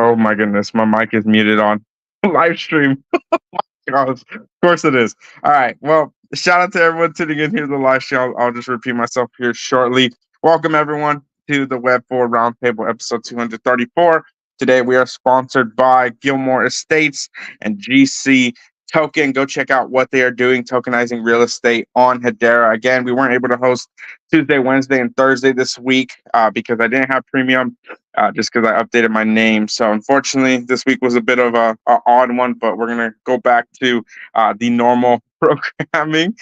Oh my goodness, my mic is muted on live stream. Gosh, of course it is. All right. Well, shout out to everyone tuning in here to the live stream. I'll just repeat myself here shortly. Welcome everyone to the Web4 Roundtable episode 234. Today we are sponsored by Gilmore Estates and GC Token. Go check out what they are doing, tokenizing real estate on Hedera. Again, we weren't able to host Tuesday, Wednesday, and Thursday this week because I didn't have premium. Just because I updated my name. So unfortunately, this week was a bit of a odd one, but we're gonna go back to the normal programming.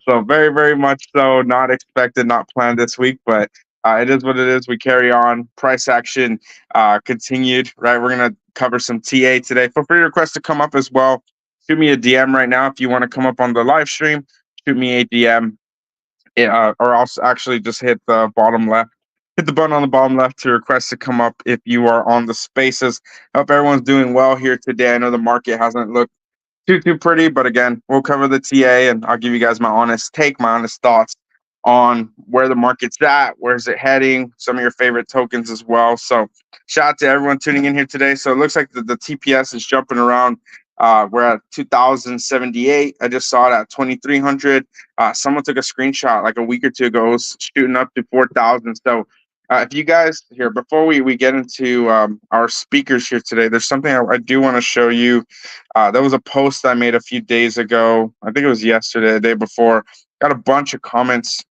So very, very much so, not expected, not planned this week, but it is what it is. We carry on. Price action continued. Right, we're gonna cover some TA today. Feel free to request to come up as well. Shoot me a DM right now if you want to come up on the live stream. Shoot me a DM, or also actually just hit the bottom left. Hit the button on the bottom left to request to come up if you are on the spaces. Hope everyone's doing well here today. I know the market hasn't looked too pretty, but again, we'll cover the TA and I'll give you guys my honest take, my honest thoughts on where the market's at, where's it heading, some of your favorite tokens as well. So shout out to everyone tuning in here today. So it looks like the TPS is jumping around. We're at 2078. I just saw it at 2300. Someone took a screenshot like a week or two ago. It was shooting up to 4000. So if you guys here, before we get into our speakers here today, there's something I do want to show you. There was a post I made a few days ago. I think it was yesterday, the day before. Got a bunch of comments.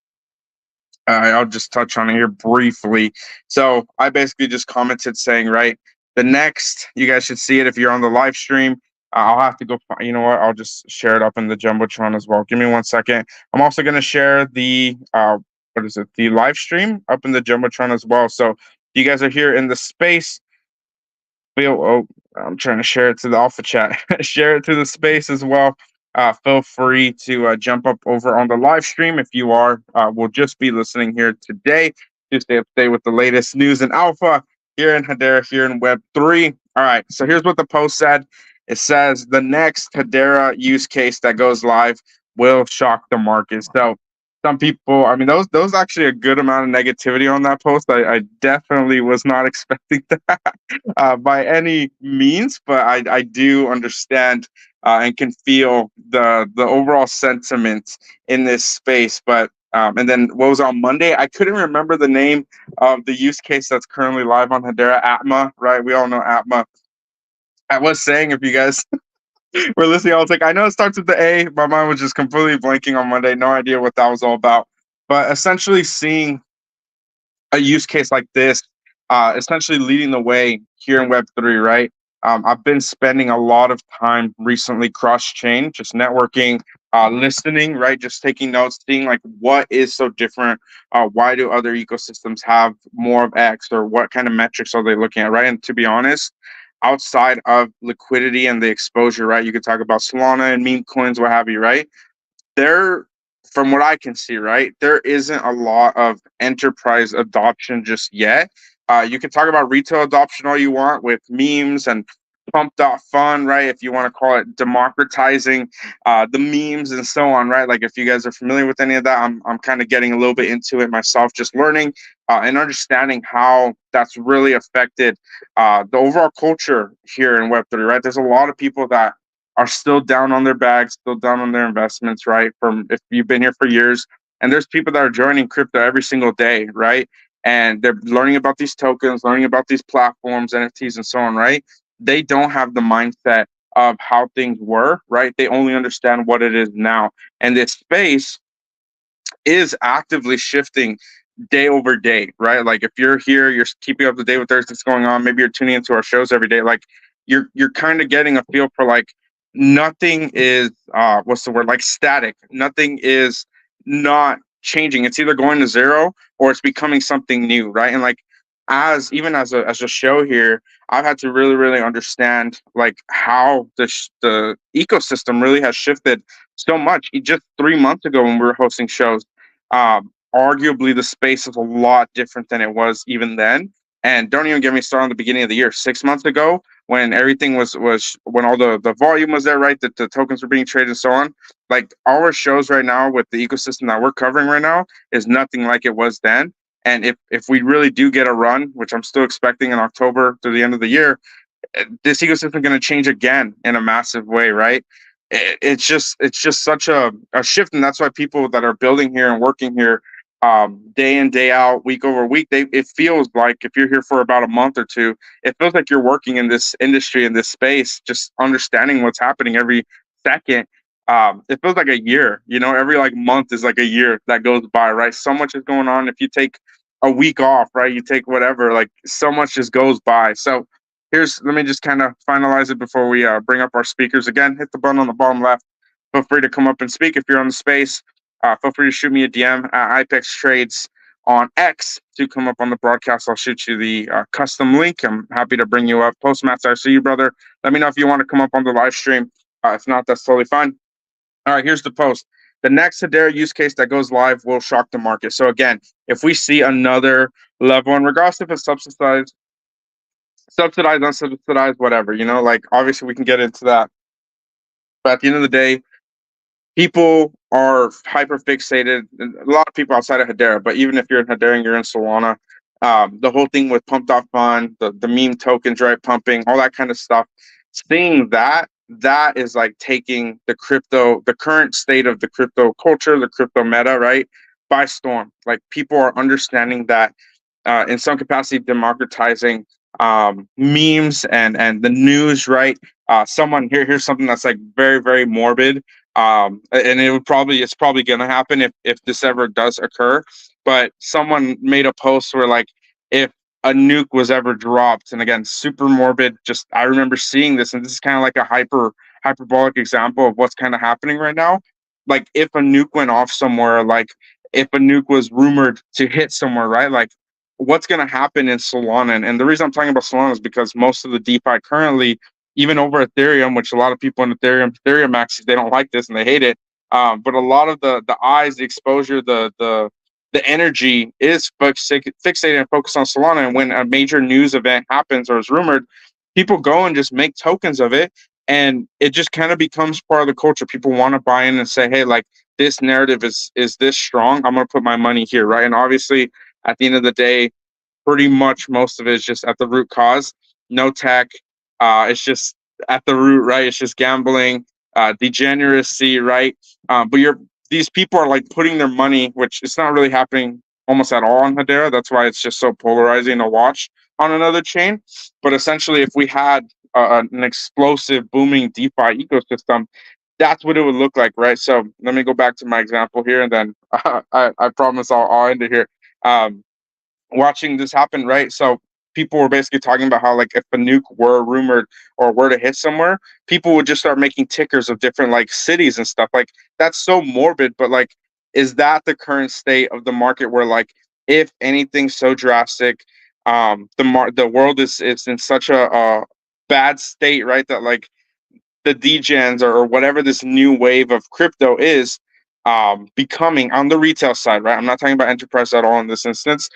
I'll just touch on it here briefly. So I basically just commented saying, right, the next, you guys should see it if you're on the live stream. I'll have to go, you know what, I'll just share it up in the Jumbotron as well. Give me 1 second. I'm also going to share the, the live stream up in the Jumbotron as well. So you guys are here in the space. I'm trying to share it to the Alpha chat. Share it to the space as well. Feel free to jump up over on the live stream if you are. We'll just be listening here today to stay up to date with the latest news in Alpha here in Hedera, here in Web3. All right, so here's what the post said. It says the next Hedera use case that goes live will shock the market. So some people, I mean, those actually a good amount of negativity on that post. I definitely was not expecting that by any means, but I do understand and can feel the overall sentiment in this space. But and then what was on Monday? I couldn't remember the name of the use case that's currently live on Hedera, Atma, right? We all know Atma. I was saying, if you guys were listening, I was like, I know it starts with the A. My mind was just completely blanking on Monday. No idea what that was all about. But essentially seeing a use case like this, essentially leading the way here in Web3, right? I've been spending a lot of time recently cross-chain, just networking, listening, right? Just taking notes, seeing like what is so different. Why do other ecosystems have more of X, or what kind of metrics are they looking at, right? And to be honest, outside of liquidity and the exposure, right? You could talk about Solana and meme coins, what have you, right? There, from what I can see, right, there isn't a lot of enterprise adoption just yet. You can talk about retail adoption all you want with memes and pump.fun, right? If you want to call it democratizing the memes and so on, right? Like if you guys are familiar with any of that, I'm kind of getting a little bit into it myself, just learning and understanding how that's really affected the overall culture here in Web3, right? There's a lot of people that are still down on their bags, still down on their investments, right? From if you've been here for years, and there's people that are joining crypto every single day, right? And they're learning about these tokens, learning about these platforms, NFTs, and so on, right? They don't have the mindset of how things were, right? They only understand what it is now. And this space is actively shifting day over day, right? Like if you're here, you're keeping up to date with everything that's going on, maybe you're tuning into our shows every day, like you're kind of getting a feel for like nothing is what's the word, like static. Nothing is not changing. It's either going to zero or it's becoming something new, right? And like as a show here, I've had to really understand like how the ecosystem really has shifted so much. Just 3 months ago when we were hosting shows, arguably the space is a lot different than it was even then. And don't even get me started on the beginning of the year. 6 months ago, when everything was when all the volume was there, right? That the tokens were being traded and so on. Like our shows right now with the ecosystem that we're covering right now is nothing like it was then. And if we really do get a run, which I'm still expecting in October to the end of the year, this ecosystem going to change again in a massive way, right? It's just such a shift, and that's why people that are building here and working here, day in day out, week over week, it feels like if you're here for about a month or two, it feels like you're working in this industry, in this space, just understanding what's happening every second. It feels like a year, every like month is like a year that goes by, right? So much is going on. If you take a week off, right, you take whatever, like so much just goes by. So let me just kind of finalize it before we bring up our speakers again. Hit the button on the bottom left. Feel free to come up and speak if you're on the space. Feel free to shoot me a DM at IPEX Trades on X to come up on the broadcast. I'll shoot you the custom link. I'm happy to bring you up. Postmaster, I see you, brother. Let me know if you want to come up on the live stream. If not, that's totally fine. All right, here's the post. The next Hedera use case that goes live will shock the market. So again, if we see another level, and regardless if it's subsidized, unsubsidized, whatever, like obviously we can get into that. But at the end of the day, people are hyper fixated. A lot of people outside of Hedera, but even if you're in Hedera and you're in Solana, the whole thing with pumped off fund, the meme tokens, right, pumping, all that kind of stuff. Seeing that is like taking the current state of the crypto culture, the crypto meta, right, by storm. Like people are understanding that in some capacity, democratizing memes and the news, right? Here's something that's like very, very morbid. And it's probably going to happen if this ever does occur. But someone made a post where like, if a nuke was ever dropped, and again, super morbid, just I remember seeing this, and this is kind of like a hyperbolic example of what's kind of happening right now. Like if a nuke went off somewhere, like if a nuke was rumored to hit somewhere, right? Like what's going to happen in Solana? And the reason I'm talking about Solana is because most of the DeFi currently, even over Ethereum, which a lot of people in Ethereum maxis, they don't like this and they hate it. But a lot of the eyes, the exposure, the energy is fixated and focused on Solana. And when a major news event happens or is rumored, people go and just make tokens of it. And it just kind of becomes part of the culture. People want to buy in and say, hey, like this narrative is this strong. I'm going to put my money here, right? And obviously, at the end of the day, pretty much most of it is just at the root cause. No tech. It's just at the root, right? It's just gambling, degeneracy, right? But these people are like putting their money, which it's not really happening almost at all on Hedera. That's why it's just so polarizing to watch on another chain. But essentially, if we had an explosive, booming DeFi ecosystem, that's what it would look like, right? So let me go back to my example here, and then I promise I'll end it here. Watching this happen, right? So people were basically talking about how like if a nuke were rumored or were to hit somewhere, people would just start making tickers of different like cities and stuff. Like that's so morbid, but like, is that the current state of the market where like if anything so drastic, the world is in such a bad state, right? That like the degens or whatever this new wave of crypto is becoming on the retail side, right? I'm not talking about enterprise at all in this instance.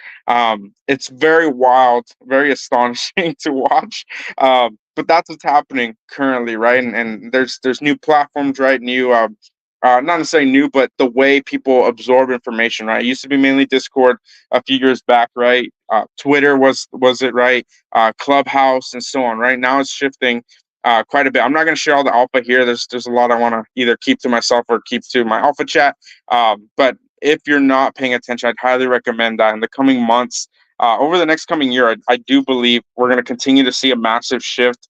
It's very wild, very astonishing to watch. But that's what's happening currently, right? And there's new platforms, right? New, not necessarily new, but the way people absorb information, right? It used to be mainly Discord a few years back, right? Twitter was it, right? Clubhouse and so on, right? Now it's shifting quite a bit. I'm not going to share all the alpha here. There's a lot I want to either keep to myself or keep to my alpha chat. But if you're not paying attention, I'd highly recommend that in the coming months, over the next coming year, I do believe we're going to continue to see a massive shift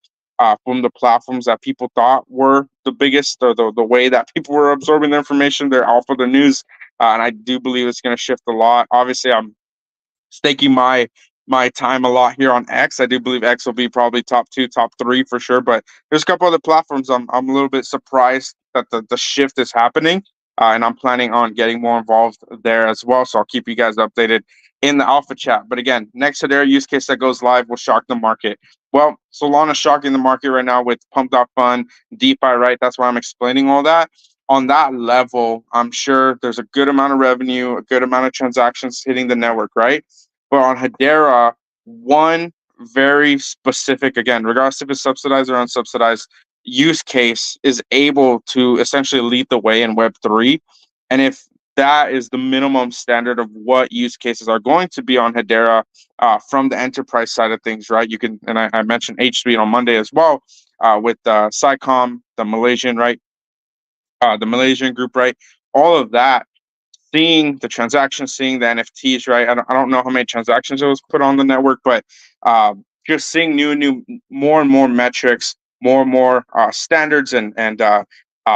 from the platforms that people thought were the biggest, or the way that people were absorbing the information, their alpha, the news. And I do believe it's going to shift a lot. Obviously, I'm staking my time a lot here on X. I do believe X will be probably top 2, top 3 for sure. But there's a couple other platforms I'm a little bit surprised that the shift is happening, and I'm planning on getting more involved there as well. So I'll keep you guys updated in the alpha chat. But again, next Hedera use case that goes live will shock the market. Well, Solana's shocking the market right now with pumped up fund, DeFi, right? That's why I'm explaining all that. On that level, I'm sure there's a good amount of revenue, a good amount of transactions hitting the network, right? But on Hedera, one very specific, again, regardless if it's subsidized or unsubsidized, use case is able to essentially lead the way in Web3. And if that is the minimum standard of what use cases are going to be on Hedera from the enterprise side of things, right? You can, and I mentioned H3 on Monday as well with SciComm, the Malaysian, right? The Malaysian group, right? All of that, seeing the transactions, seeing the NFTs, right? I don't know how many transactions it was put on the network, but just seeing new, more and more metrics, more and more standards and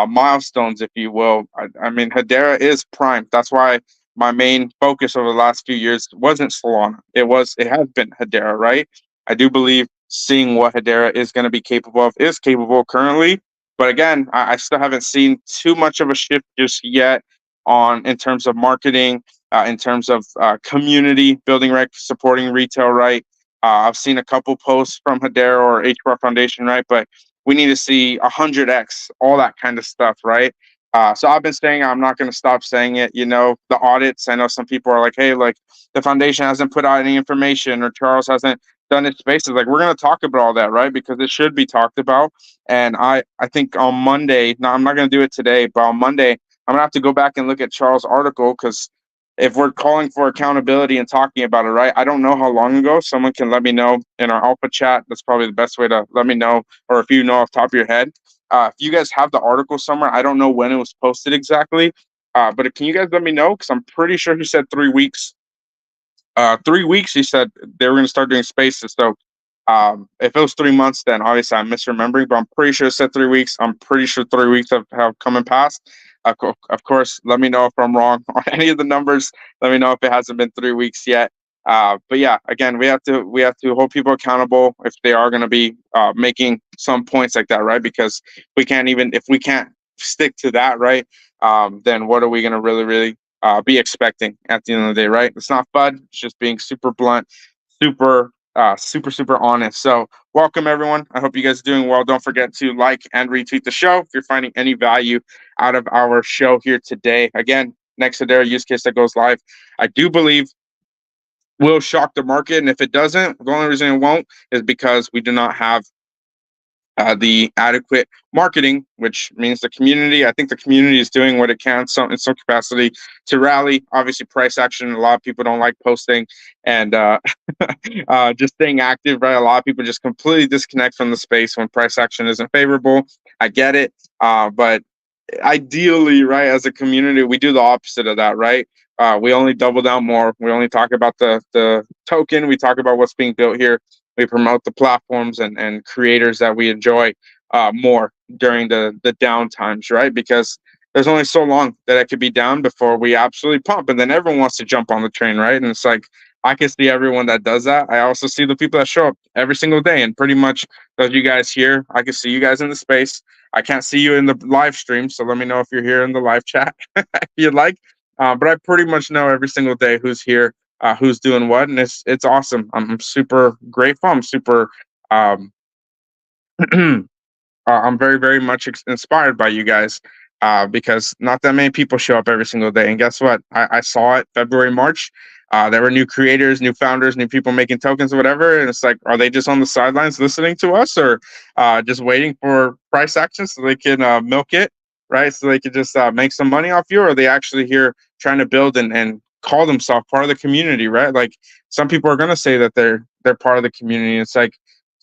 milestones, if you will. I mean, Hedera is prime. That's why my main focus over the last few years wasn't Solana. It has been Hedera, right? I do believe seeing what Hedera is going to be capable of is capable currently. But again, I still haven't seen too much of a shift just yet on in terms of marketing, in terms of community building, right, supporting retail, right. I've seen a couple posts from Hedera or H4 Foundation, right, but we need to see 100x, all that kind of stuff, right. So I've been saying I'm not going to stop saying it. You know, the audits. I know some people are like, "Hey, like the foundation hasn't put out any information, or Charles hasn't done its spaces." Like we're going to talk about all that, right? Because it should be talked about. And I think on Monday. Now I'm not going to do it today, but on Monday I'm gonna have to go back and look at Charles' article because if we're calling for accountability and talking about it, right? I don't know how long ago. Someone can let me know in our alpha chat. That's probably the best way to let me know, or if you know off the top of your head. If you guys have the article somewhere, I don't know when it was posted exactly, but can you guys let me know? Because I'm pretty sure he said 3 weeks. 3 weeks, he said they were going to start doing spaces. So if it was 3 months, then obviously I'm misremembering, but I'm pretty sure it said 3 weeks. I'm pretty sure 3 weeks have come and passed. Of course, let me know if I'm wrong on any of the numbers. Let me know if it hasn't been 3 weeks yet. But yeah, again, we have to hold people accountable if they are going to be making some points like that, right? Because if we can't stick to that, right? Then what are we going to really be expecting at the end of the day, right? It's not FUD. It's just being super blunt, super honest. So welcome everyone. I hope you guys are doing well. Don't forget to like and retweet the show if you're finding any value out of our show here today. Again, next to their use case that goes live, I do believe will shock the market. And if it doesn't, the only reason it won't is because we do not have the adequate marketing, which means the community. I think the community is doing what it can in some capacity to rally. Obviously, price action. A lot of people don't like posting and just staying active, right? A lot of people just completely disconnect from the space when price action isn't favorable. I get it, but ideally, right, as a community, we do the opposite of that, right? We only double down more. We only talk about the token. We talk about what's being built here. We promote the platforms and creators that we enjoy more during the down times, right? Because there's only so long that it could be down before we absolutely pump, and then everyone wants to jump on the train, right? And it's like I can see everyone that does that. I also see the people that show up every single day, and pretty much those you guys here, I can see you guys in the space. I can't see you in the live stream, so let me know if you're here in the live chat if you'd like. But I pretty much know every single day who's here, who's doing what, and it's awesome. I'm super grateful. I'm super um, I'm very much inspired by you guys because not that many people show up every single day. And guess what? I saw it February, March. There were new creators, new founders, new people making tokens, or whatever. And it's like, are they just on the sidelines listening to us, or just waiting for price action so they can milk it, right? So they could just make some money off you, or are they actually here trying to build and call themselves part of the community, right? Like some people are going to say that they're part of the community. It's like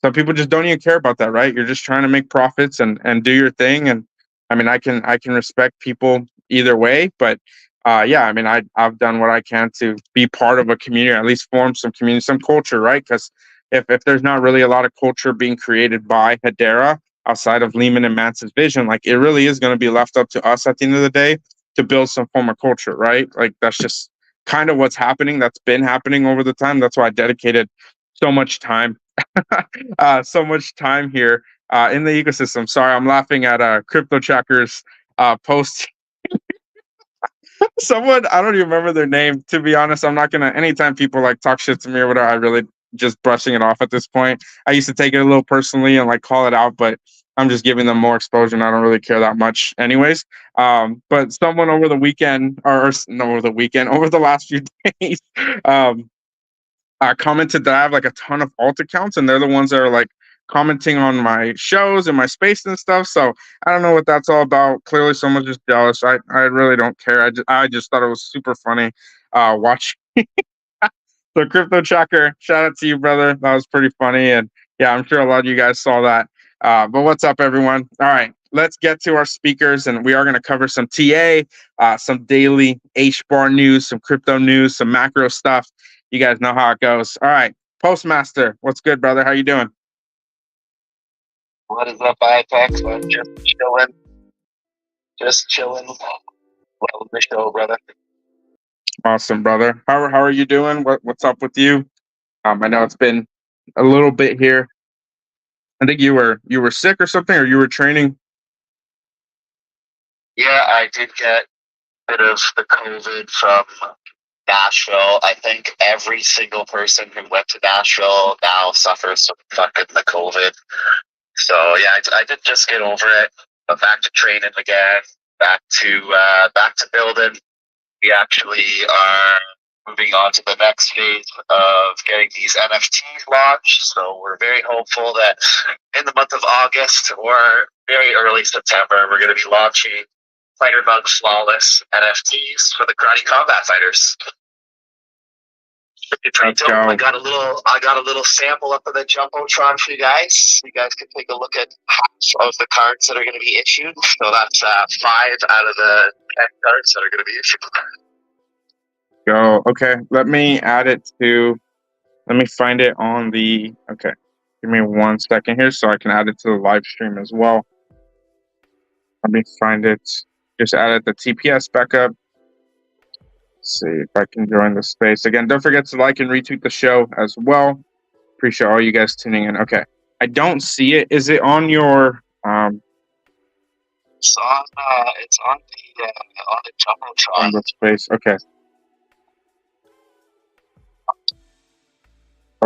some people just don't even care about that, right? You're just trying to make profits and do your thing. And I mean, I can respect people either way, but yeah, I mean, I've done what I can to be part of a community, or at least form some community, some culture, right? Because if there's not really a lot of culture being created by Hedera outside of Lehman and Mans's vision, like it really is going to be left up to us at the end of the day to build some form of culture, right? Like that's just kind of what's happening. That's been happening over the time. That's why I dedicated so much time so much time here in the ecosystem. Sorry, I'm laughing at Crypto Tracker's post. Someone, I don't even remember their name. To be honest, I'm not gonna. Anytime people like talk shit to me or whatever, I really just brushing it off at this point. I used to take it a little personally and like call it out, but I'm just giving them more exposure, and I don't really care that much, anyways. But someone over the weekend, or no, over the weekend, over the last few days, commented that I have like a ton of alt accounts, and they're the ones that are like commenting on my shows and my space and stuff. So I don't know what that's all about. Clearly, someone's just jealous. I really don't care. I just thought it was super funny. Watch. So Crypto Tracker, shout out to you, brother. That was pretty funny, and yeah, I'm sure a lot of you guys saw that. But what's up, everyone? All right, let's get to our speakers, and we are going to cover some TA, some daily H-bar news, some crypto news, some macro stuff. You guys know how it goes. All right, Postmaster, what's good, brother? How you doing? What is up, IPEX? I'm just chilling. Just chilling. Love the show, brother. Awesome, brother. How are you doing? What's up with you? I know it's been a little bit here. I think you were sick or something, or you were training. Yeah, I did get a bit of the COVID from Nashville. I think every single person who went to Nashville now suffers from fucking the COVID. So yeah, I did just get over it. But back to training again. Back to building. We actually are moving on to the next phase of getting these NFTs launched. So we're very hopeful that in the month of August or very early September, we're going to be launching Fighter-Bug Flawless NFTs for the Karate Combat Fighters. Pretty dope. I got a little sample up of the Jumbotron for you guys. You guys can take a look at half of the cards that are going to be issued. So that's 5 out of the 10 cards that are going to be issued. Go. Okay, let me find it on the. Okay, give me 1 second here so I can add it to the live stream as well. Let me find it. Just added the TPS backup. See if I can join the space again. Don't forget to like and retweet the show as well. Appreciate all you guys tuning in. Okay, I don't see it. Is it on your? It's on the Jumbotron. On the space. Okay.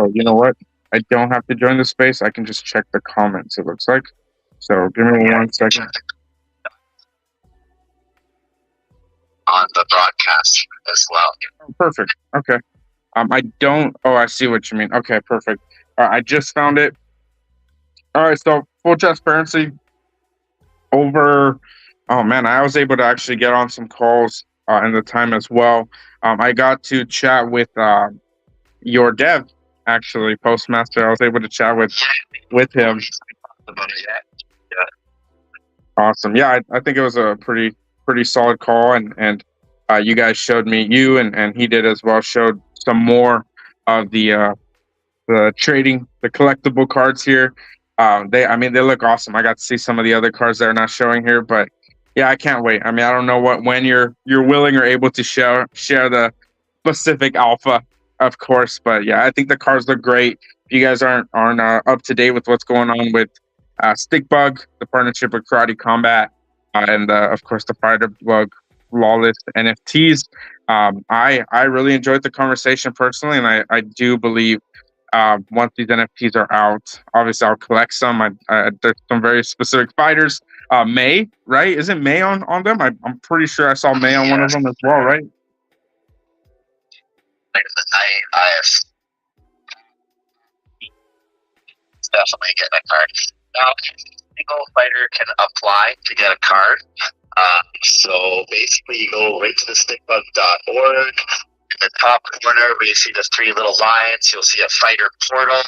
Oh, you know what? I don't have to join the space. I can just check the comments. It looks like. So give me 1 second. On the broadcast as well. Oh, perfect. Okay. I don't. Oh, I see what you mean. Okay, perfect. All right, I just found it. All right, so full transparency. Oh man, I was able to actually get on some calls in the time as well. I got to chat with your dev, actually, Postmaster. I was able to chat with him. Awesome. Yeah, I think it was a pretty solid call, and you guys showed me, and he did as well, showed some more of the trading, the collectible cards here. They look awesome. I got to see some of the other cards that are not showing here, but yeah, I can't wait. I mean, I don't know when you're willing or able to share the specific alpha, of course, but yeah, I think the cards look great. If you guys aren't up to date with what's going on with Stickbug, the partnership with Karate Combat, and of course the Fighter-Bug Flawless NFTs. I really enjoyed the conversation personally, and I do believe once these NFTs are out, obviously I'll collect some. There's some very specific fighters. May, right? Isn't May on them? I'm pretty sure I saw May on one of them as well, right? I have definitely getting a card. Now, a single fighter can apply to get a card. So basically, you go right to the stickbug.org. In the top corner where you see the 3 little lines, you'll see a fighter portal.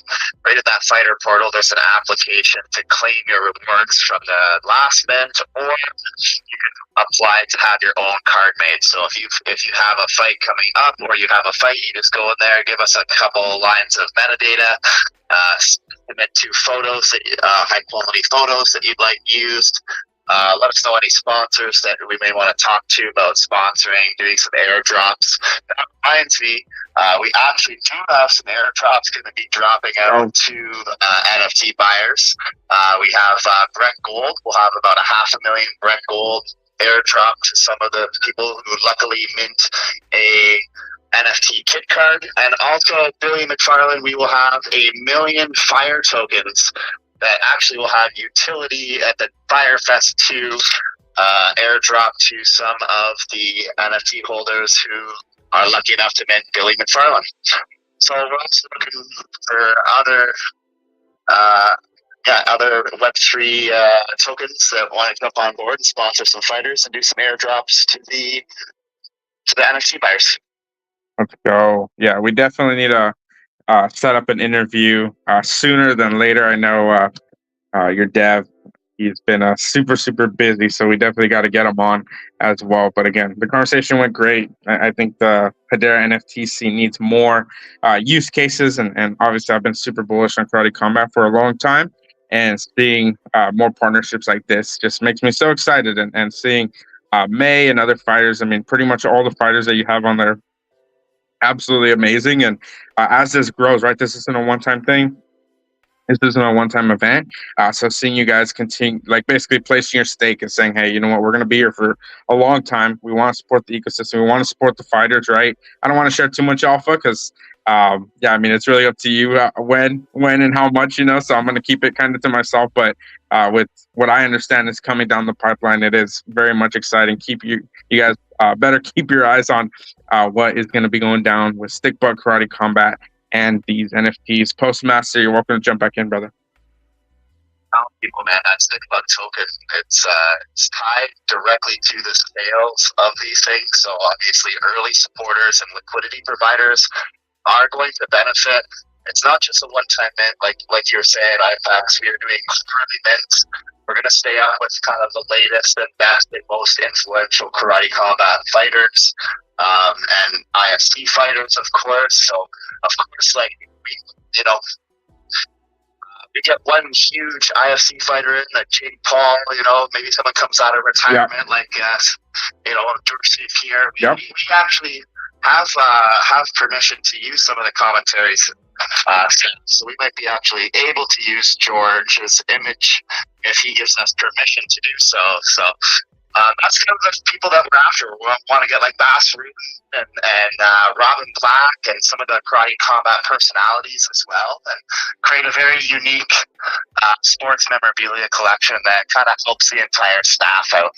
Right in that fighter portal, there's an application to claim your rewards from the last mint, or you can apply to have your own card made. So if you have a fight coming up, or you have a fight, you just go in there, give us a couple lines of metadata, submit 2 photos, high quality photos that you'd like used. Let us know any sponsors that we may want to talk to about sponsoring, doing some airdrops. That reminds me, we actually do have some airdrops going to be dropping out to NFT buyers. We have Brent Gold. We'll have about 500,000 Brent Gold airdrop to some of the people who luckily mint a NFT kit card. And also, Billy McFarland, we will have 1,000,000 Fire tokens that actually will have utility at the Firefest 2 airdrop to some of the NFT holders who are lucky enough to mint Billy McFarland. So we're also looking for other other Web3 tokens that want to jump on board and sponsor some fighters and do some airdrops to the NFT buyers. Let's go. Yeah, we definitely need to set up an interview sooner than later. I know your dev, he's been super busy, so we definitely got to get him on as well. But again, the conversation went great. I think the Hedera NFT scene needs more use cases, and obviously I've been super bullish on karate combat for a long time, and seeing more partnerships like this just makes me so excited. And seeing May and other fighters, I mean, pretty much all the fighters that you have on there, absolutely amazing. And as this grows, right, this isn't a one-time thing. This isn't a one-time event. So seeing you guys continue, like basically placing your stake and saying, hey, you know what, we're going to be here for a long time. We want to support the ecosystem. We want to support the fighters, right? I don't want to share too much alpha because, yeah, I mean, it's really up to you when and how much, you know, so I'm going to keep it kind of to myself. But with what I understand is coming down the pipeline, it is very much exciting. You guys better keep your eyes on what is going to be going down with Stickbug Karate Combat and these NFTs. Postmaster, you're welcome to jump back in, brother. Tell people, man, that Stickbug token, it's tied directly to the sales of these things. So obviously, early supporters and liquidity providers are going to benefit. It's not just a one-time mint, like you were saying, IFAX. We are doing quarterly mints. We're going to stay up with kind of the latest and best and most influential karate combat fighters. And IFC fighters, of course. So, of course, like we get one huge IFC fighter in, like Jake Paul. You know, maybe someone comes out of retirement, like Dorsey here. We actually have permission to use some of the commentaries. So we might be actually able to use George's image if he gives us permission to do so. So. That's kind of the people that we're after. We want to get like Bass Rutten and Robin Black and some of the karate combat personalities as well, and create a very unique sports memorabilia collection that kind of helps the entire staff out.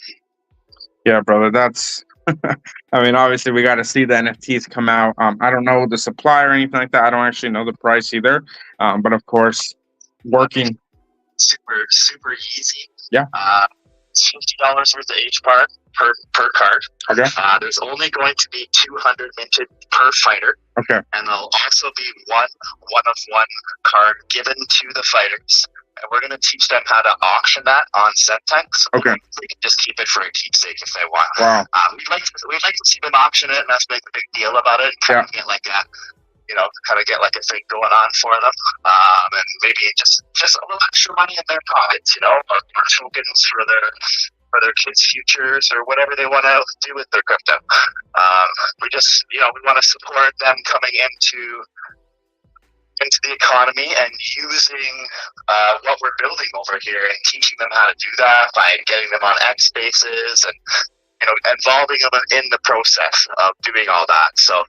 Yeah, brother, that's. I mean, obviously, we got to see the NFTs come out. I don't know the supply or anything like that. I don't actually know the price either. But of course, working super easy. Yeah. It's $50 worth of H bar per card. Okay. There's only going to be 200 minted per fighter. Okay. And there'll also be one of one card given to the fighters. And we're going to teach them how to auction that on Centex. Okay. They can just keep it for a keepsake if they want. Wow. We'd like to see them auction it, and that's make a big deal about it. And kind of get like a, kind of get like a thing going on for them, and maybe just a little extra money in their pockets, or tokens for their kids' futures or whatever they want to do with their crypto. We just, we want to support them coming into the economy and using what we're building over here and teaching them how to do that by getting them on X spaces and involving them in the process of doing all that. So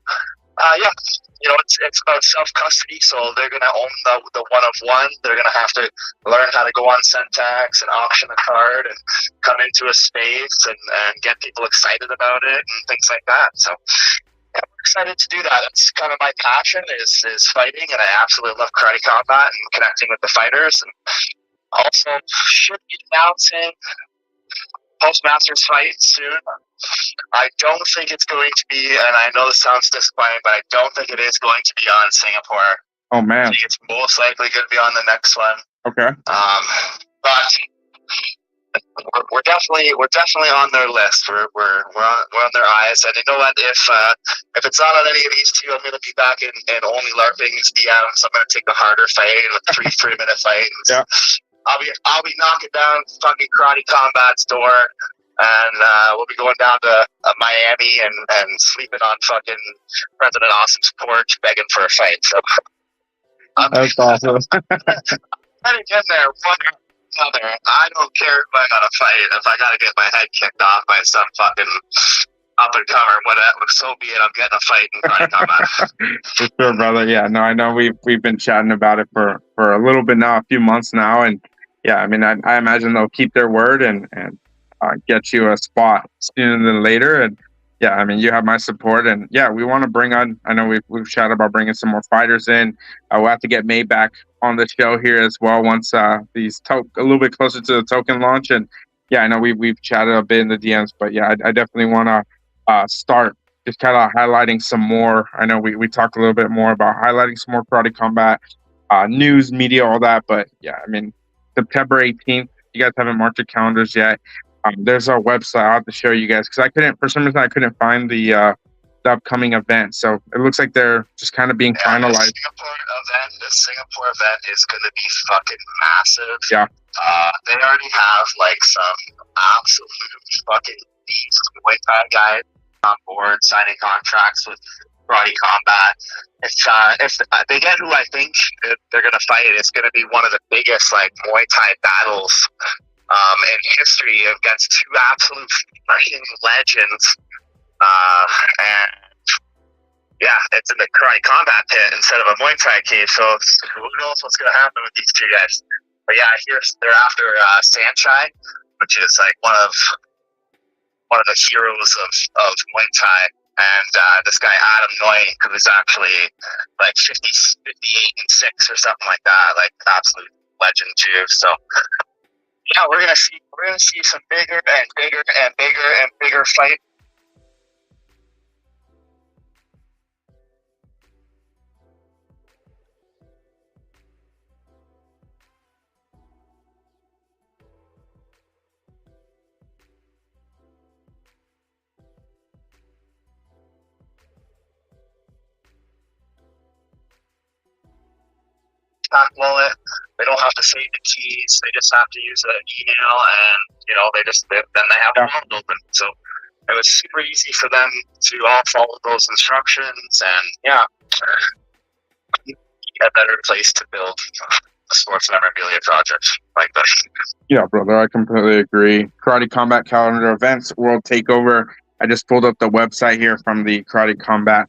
it's about self-custody, so they're going to own the one of one. They're going to have to learn how to go on Centex and auction a card and come into a space and get people excited about it and things like that. So yeah, we're excited to do that. That's kind of my passion is fighting, and I absolutely love karate combat and connecting with the fighters. And also should be announcing Postmasters fight soon. I don't think it's going to be, and I know this sounds disappointing, but I don't think it is going to be on Singapore. Oh man! I think it's most likely going to be on the next one. Okay. But we're definitely on their list. We're on their eyes. And you know what? If it's not on any of these two, I'm going to be back in only LARPing's DMs. I'm going to take the harder fight, a 3-minute fight. Yeah. I'll be knocking down fucking Karate Combat's door, and we'll be going down to Miami and sleeping on fucking President Awesome's porch, begging for a fight. So that's awesome. I'm in there one or another. I don't care if I gotta fight. If I gotta get my head kicked off by some fucking up and comer, whatever, so be it. I'm getting a fight in Karate Combat. For sure, brother. Yeah, no, I know we've been chatting about it for a little bit now, a few months now, and yeah, I mean, I imagine they'll keep their word and get you a spot sooner than later. And Yeah, I mean, you have my support, and yeah, we want to bring on. I know we've chatted about bringing some more fighters in. We'll have to get May back on the show here as well once a little bit closer to the token launch. And yeah, I know we've chatted a bit in the DMs, but yeah, I definitely want to start just kind of highlighting some more. I know we talked a little bit more about highlighting some more karate combat news, media, all that. But yeah, I mean, September 18th. You guys haven't marked your calendars yet. There's our website. I'll have to show you guys because for some reason, I couldn't find the upcoming event. So it looks like they're just kind of being finalized. The Singapore event is going to be fucking massive. Yeah. They already have like some absolute fucking beast Muay Thai guys on board signing contracts with Karate Combat. If they get who I think they're going to fight, it's going to be one of the biggest like Muay Thai battles in history against two absolute fucking legends. And yeah, it's in the Karate Combat pit instead of a Muay Thai cage. So who knows what's going to happen with these two guys? But yeah, I hear they're after Sanchai, which is like one of the heroes of Muay Thai. And this guy Adam Noy, who is actually like 58 and 6 or something like that, like absolute legend too. So yeah, we're gonna see some bigger and bigger and bigger and bigger fight. Wallet. They don't have to save the keys. They just have to use an email, and then they have a wallet open. So it was super easy for them to all follow those instructions, and yeah, a better place to build a sports memorabilia project like this. Yeah, brother, I completely agree. Karate Combat calendar events, World Takeover. I just pulled up the website here from the Karate Combat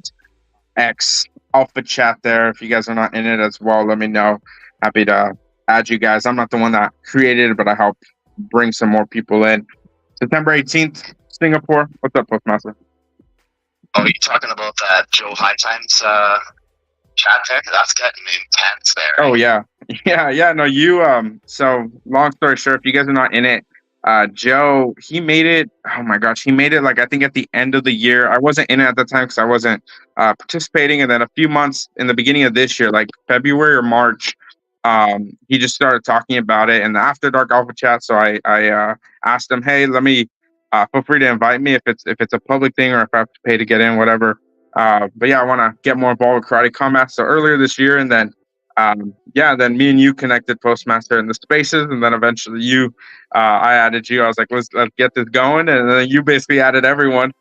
X Alpha chat there. If you guys are not in it as well, let me know. Happy to add you guys. I'm not the one that created it, but I helped bring some more people in. September 18th, Singapore. What's up, Postmaster? Oh, you talking about that Joe High Times chat there? That's getting intense there. Oh yeah. No, you so long story short, if you guys are not in it, Joe, he made it. Oh my gosh, he made it like I think at the end of the year. I wasn't in it at the time because I wasn't participating, and then a few months in the beginning of this year, like February or March, he just started talking about it in the After Dark Alpha chat. So I asked him, hey, let me feel free to invite me if it's a public thing or if I have to pay to get in, whatever. But yeah, I want to get more involved with Karate Combat. So earlier this year, and then then me and you connected, Postmaster, in the spaces, and then eventually I added you. I was like, let's get this going, and then you basically added everyone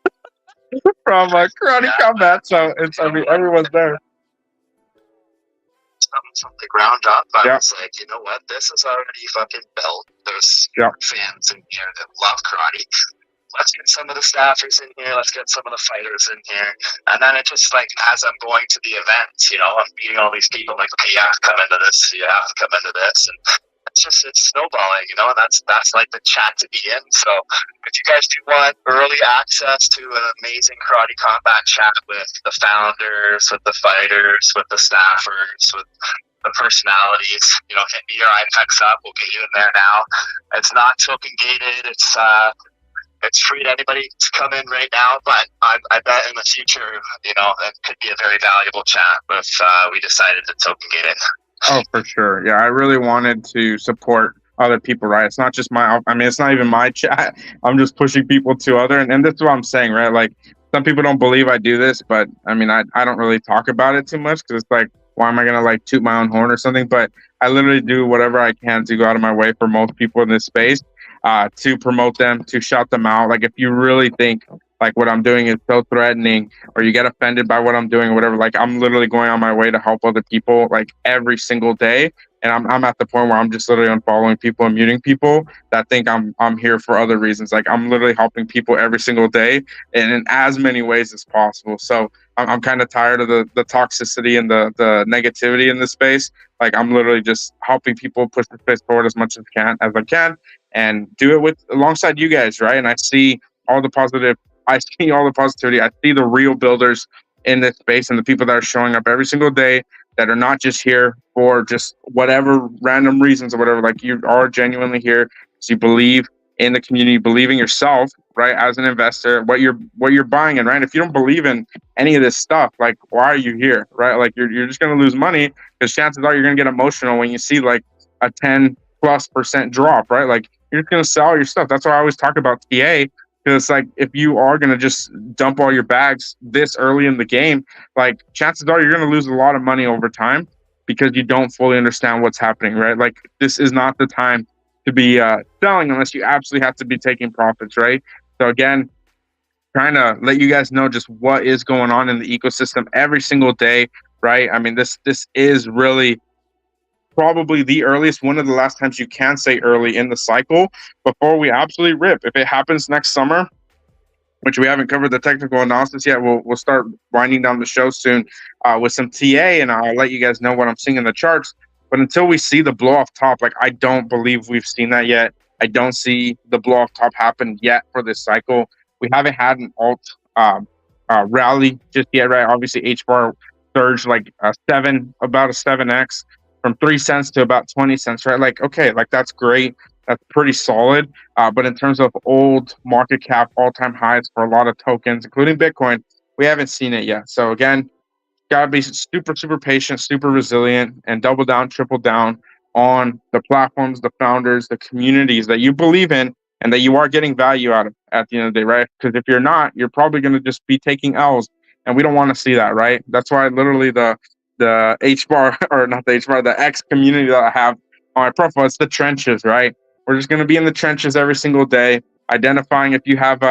from Karate Combat. So everyone's there. From the ground up, I was like, you know what? This is already fucking built. There's fans in here that love karate. Let's get some of the staffers in here. Let's get some of the fighters in here. And then it just like, as I'm going to the events, I'm meeting all these people like, okay, you have to come into this. You have to come into this. And it's snowballing, and that's like the chat to be in. So if you guys do want early access to an amazing Karate Combat chat with the founders, with the fighters, with the staffers, with the personalities, hit me your IPEX up. We'll get you in there now. It's not token gated. It's free to anybody to come in right now, but I bet in the future, it could be a very valuable chat if we decided to token gate it. Oh, for sure. Yeah, I really wanted to support other people, right? It's not just it's not even my chat. I'm just pushing people to other, and this is what I'm saying, right? Like, some people don't believe I do this, but I don't really talk about it too much because it's like, why am I going to like toot my own horn or something? But I literally do whatever I can to go out of my way for most people in this space, to promote them, to shout them out. Like, if you really think like what I'm doing is so threatening, or you get offended by what I'm doing or whatever, like, I'm literally going on my way to help other people like every single day. And I'm at the point where I'm just literally unfollowing people and muting people that think I'm here for other reasons. Like, I'm literally helping people every single day and in as many ways as possible. So I'm kind of tired of the toxicity and the negativity in this space. Like, I'm literally just helping people push the space forward as much as I can and do it alongside you guys, right? And I see all the positive I see all the positivity. I see the real builders in this space and the people that are showing up every single day that are not just here for just whatever random reasons or whatever. Like, you are genuinely here because you believe in the community, believe in yourself, right? As an investor, what you're buying in, right? If you don't believe in any of this stuff, like, why are you here, right? Like, you're just going to lose money, because chances are you're going to get emotional when you see like a 10+% drop, right? Like, you're just going to sell your stuff. That's why I always talk about TA, because like, if you are going to just dump all your bags this early in the game, like, chances are you're going to lose a lot of money over time because you don't fully understand what's happening, right? Like, this is not the time to be selling unless you absolutely have to be taking profits, right? So again, trying to let you guys know just what is going on in the ecosystem every single day, right? I mean, this is really probably the earliest, one of the last times you can say early in the cycle before we absolutely rip. If it happens next summer, which we haven't covered the technical analysis yet, we'll start winding down the show soon with some TA, and I'll let you guys know what I'm seeing in the charts. But until we see the blow off top, like, I don't believe we've seen that yet. I don't see the blow off top happen yet for this cycle. We haven't had an alt rally just yet, right? Obviously, H bar surged like about a 7x from 3 cents to about 20 cents, right? Like, okay, like, that's great. That's pretty solid. But in terms of old market cap all-time highs for a lot of tokens, including Bitcoin, we haven't seen it yet. So again, gotta be super, super patient, super resilient, and double down, triple down on the platforms, the founders, the communities that you believe in and that you are getting value out of at the end of the day, right? Because if you're not, you're probably going to just be taking L's, and we don't want to see that, right? That's why literally the H bar or not the H bar, the X community that I have on my profile, it's the trenches, right? We're just going to be in the trenches every single day, identifying if you have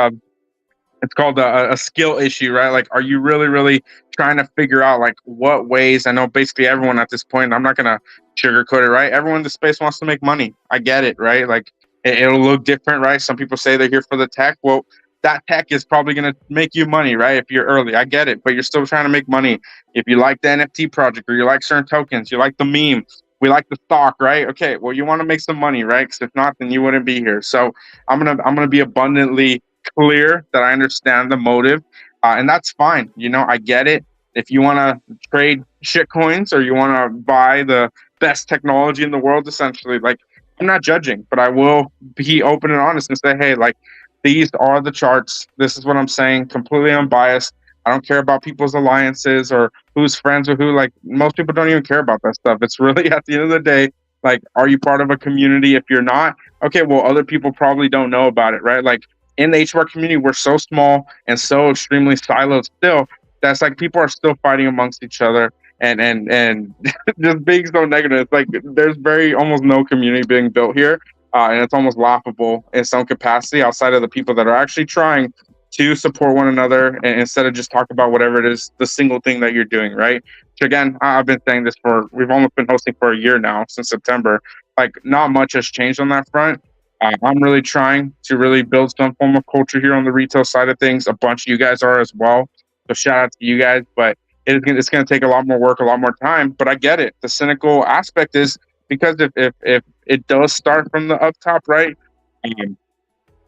it's called a skill issue, right? Like, are you really, really trying to figure out like what ways? I know basically everyone at this point, I'm not going to sugarcoat it, right? Everyone in the space wants to make money. I get it, right? Like, it'll look different, right? Some people say they're here for the tech. Well, that tech is probably going to make you money, right? If you're early, I get it, but you're still trying to make money. If you like the NFT project, or you like certain tokens, you like the meme, we like the stock, right? Okay, well, you want to make some money, right? Because if not, then you wouldn't be here. So I'm gonna be abundantly clear that I understand the motive, and that's fine. I get it. If you want to trade shit coins, or you want to buy the best technology in the world, essentially, like, I'm not judging, but I will be open and honest and say, hey, like, these are the charts. This is what I'm saying, completely unbiased. I don't care about people's alliances or who's friends with who. Like, most people don't even care about that stuff. It's really, at the end of the day, like, are you part of a community? If you're not, okay, well, other people probably don't know about it, right? Like, in the HBAR community, we're so small and so extremely siloed still, that's like, people are still fighting amongst each other, and just being so negative. It's like, there's very almost no community being built here, and it's almost laughable in some capacity, outside of the people that are actually trying to support one another, and instead of just talk about whatever it is, the single thing that you're doing, right? So again, I've been saying this we've almost been hosting for a year now, since September. Like, not much has changed on that front. I'm really trying to really build some form of culture here on the retail side of things. A bunch of you guys are as well. So shout out to you guys, but it's going to take a lot more work, a lot more time. But I get it. The cynical aspect is because if it does start from the up top, right? Not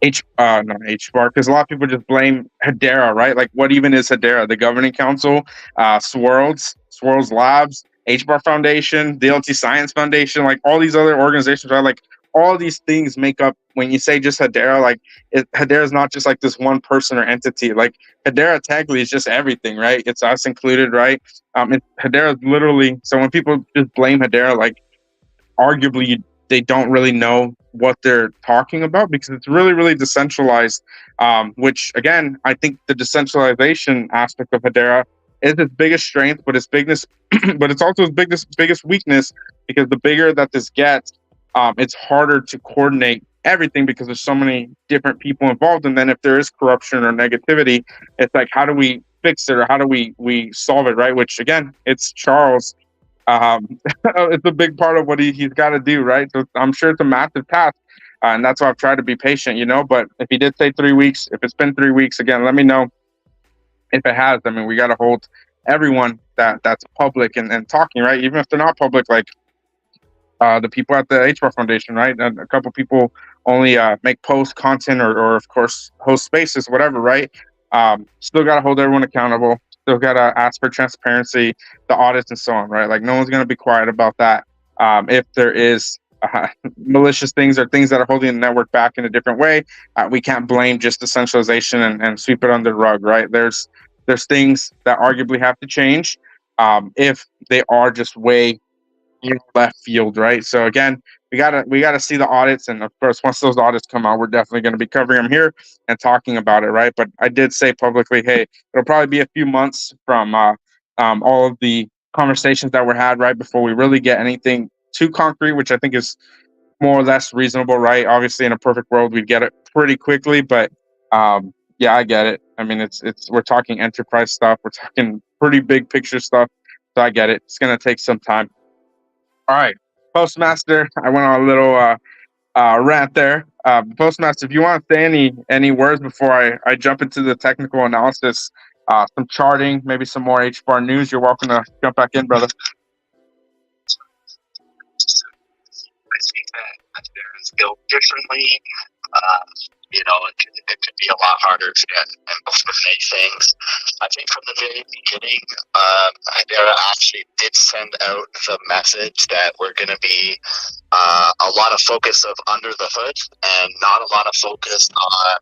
HBAR, because a lot of people just blame Hedera, right? Like, what even is Hedera? The governing council, Swirls Labs, HBAR Foundation, DLT Science Foundation, like all these other organizations, right? Like, all these things make up, when you say just Hedera, like, Hedera is not just like this one person or entity. Like, Hedera technically is just everything, right? It's us included, right? Hedera is literally, so when people just blame Hedera, like, arguably they don't really know what they're talking about, because it's really, really decentralized, which again, I think the decentralization aspect of Hedera is its biggest strength, but its biggest but it's also its biggest weakness, because the bigger that this gets, it's harder to coordinate everything, because there's so many different people involved. And then if there is corruption or negativity, it's like, how do we fix it, or how do we solve it, right? Which again, it's Charles. It's a big part of what he's got to do, right? So I'm sure it's a massive task, and that's why I've tried to be patient, But if he did say 3 weeks, if it's been 3 weeks, again, let me know if it has. I mean, we got to hold everyone that's public and talking, right? Even if they're not public, like the people at the HBAR Foundation, right? And a couple people only make post content, or of course host spaces, whatever, right? Still got to hold everyone accountable. Still got to ask for transparency, the audits, and so on, right? Like, no one's going to be quiet about that. If there is malicious things or things that are holding the network back in a different way, we can't blame just the centralization and sweep it under the rug, right? There's things that arguably have to change if they are just way left field, right? So again, we gotta see the audits, and of course, once those audits come out, we're definitely going to be covering them here and talking about it, right? But I did say publicly, hey, it'll probably be a few months from all of the conversations that were had right before we really get anything too concrete, which I think is more or less reasonable, right? Obviously, in a perfect world, we'd get it pretty quickly, but yeah, I get it. I mean, it's we're talking enterprise stuff, we're talking pretty big picture stuff, so I get it. It's going to take some time. All right, Postmaster. I went on a little rant there. Postmaster, if you want to say any words before I jump into the technical analysis, some charting, maybe some more HBAR news, you're welcome to jump back in, brother. I think that there is built differently. It could be a lot harder to get information things. I think from the very beginning, Idera actually did send out the message that we're going to be a lot of focus of under the hood and not a lot of focus on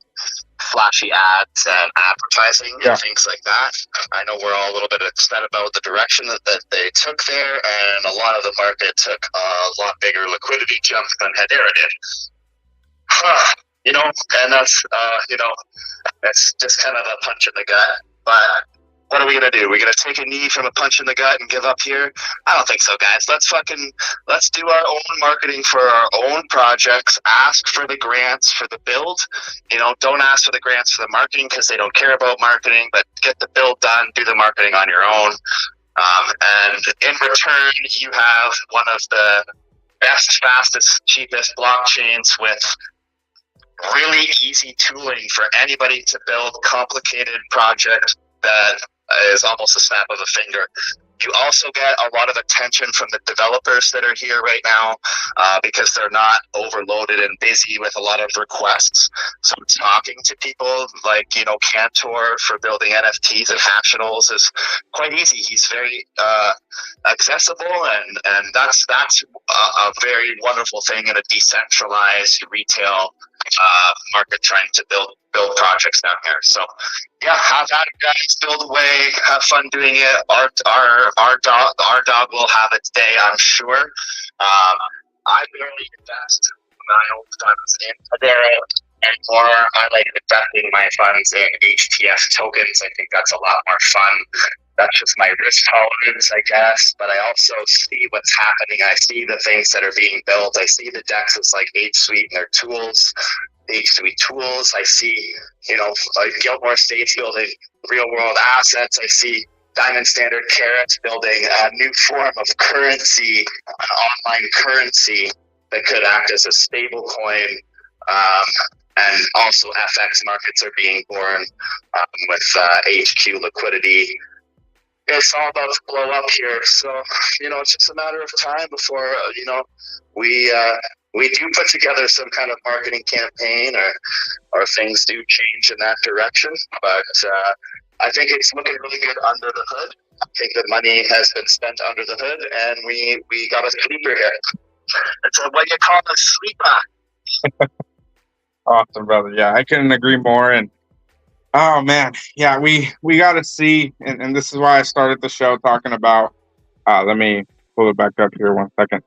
flashy ads and advertising and things like that. I know we're all a little bit upset about the direction that they took there, and a lot of the market took a lot bigger liquidity jump than Hedera did. And that's just kind of a punch in the gut. But what are we going to do? We're going to take a knee from a punch in the gut and give up here? I don't think so, guys. Let's do our own marketing for our own projects. Ask for the grants for the build. Don't ask for the grants for the marketing because they don't care about marketing, but get the build done, do the marketing on your own. And in return, you have one of the best, fastest, cheapest blockchains with really easy tooling for anybody to build complicated projects that is almost a snap of a finger. You also get a lot of attention from the developers that are here right now because they're not overloaded and busy with a lot of requests. So talking to people like, Cantor for building NFTs and Hashtables is quite easy. He's very accessible, and that's a very wonderful thing in a decentralized retail market trying to build projects down here. So yeah, have at it, guys. Build away, have fun doing it. Our dog will have its day, I'm sure. I barely invest my own funds in Hedera anymore. I like investing my funds in HTF tokens. I think that's a lot more fun. That's just my risk tolerance, I guess. But I also see what's happening. I see the things that are being built. I see the dexes like H-Suite and their tools. H-Suite tools. I see, like Gilmore State's building real world assets. I see Diamond Standard Carrots building a new form of currency, an online currency that could act as a stable coin. And also FX markets are being born with HQ liquidity. It's all about to blow up here. So, it's just a matter of time before, we do put together some kind of marketing campaign or things do change in that direction. But I think it's looking really good under the hood. I think the money has been spent under the hood, and we got a sleeper here. It's what you call a sleeper. Awesome, brother. Yeah, I couldn't agree more. And oh man, yeah, we got to see, and this is why I started the show talking about. Let me pull it back up here 1 second.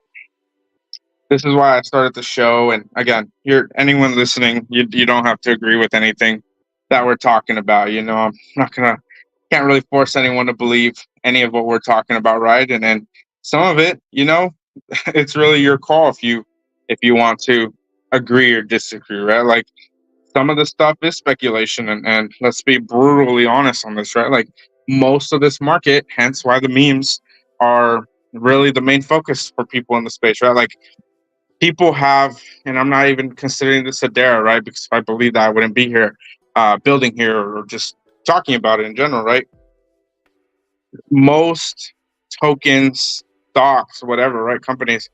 This is why I started the show. And again, anyone listening, you don't have to agree with anything that we're talking about. I'm not can't really force anyone to believe any of what we're talking about, right? And then some of it, it's really your call if you want to agree or disagree, right? Like some of the stuff is speculation, and let's be brutally honest on this, right? Like most of this market, hence why the memes are really the main focus for people in the space, right? Like people have, and I'm not even considering this Hedera, right? Because if I believe that, I wouldn't be here, building here or just talking about it in general, right? Most tokens, stocks, whatever, right? Companies,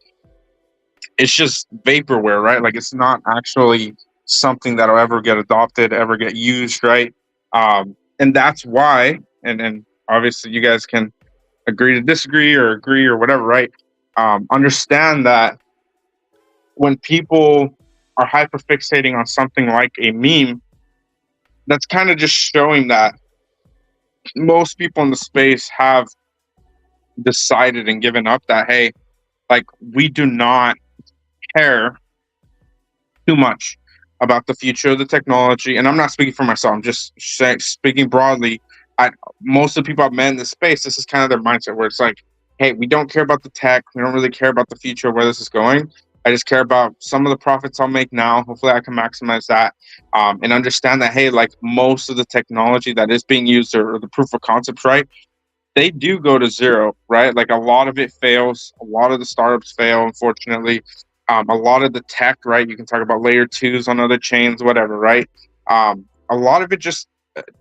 it's just vaporware, right? Like it's not actually something that'll ever get adopted, ever get used, right? And that's why, and obviously you guys can agree to disagree or agree or whatever, right? Understand that when people are hyper fixating on something like a meme, that's kind of just showing that most people in the space have decided and given up that, hey, like, we do not care too much about the future of the technology. And I'm not speaking for myself, I'm just speaking broadly. Most of the people I've met in this space, this is kind of their mindset where it's like, hey, we don't care about the tech. We don't really care about the future, where this is going. I just care about some of the profits I'll make now. Hopefully I can maximize that, and understand that, hey, like, most of the technology that is being used, or the proof of concepts, right? They do go to zero, right? Like, a lot of it fails. A lot of the startups fail, unfortunately. A lot of the tech, right? You can talk about layer twos on other chains, whatever, right? A lot of it just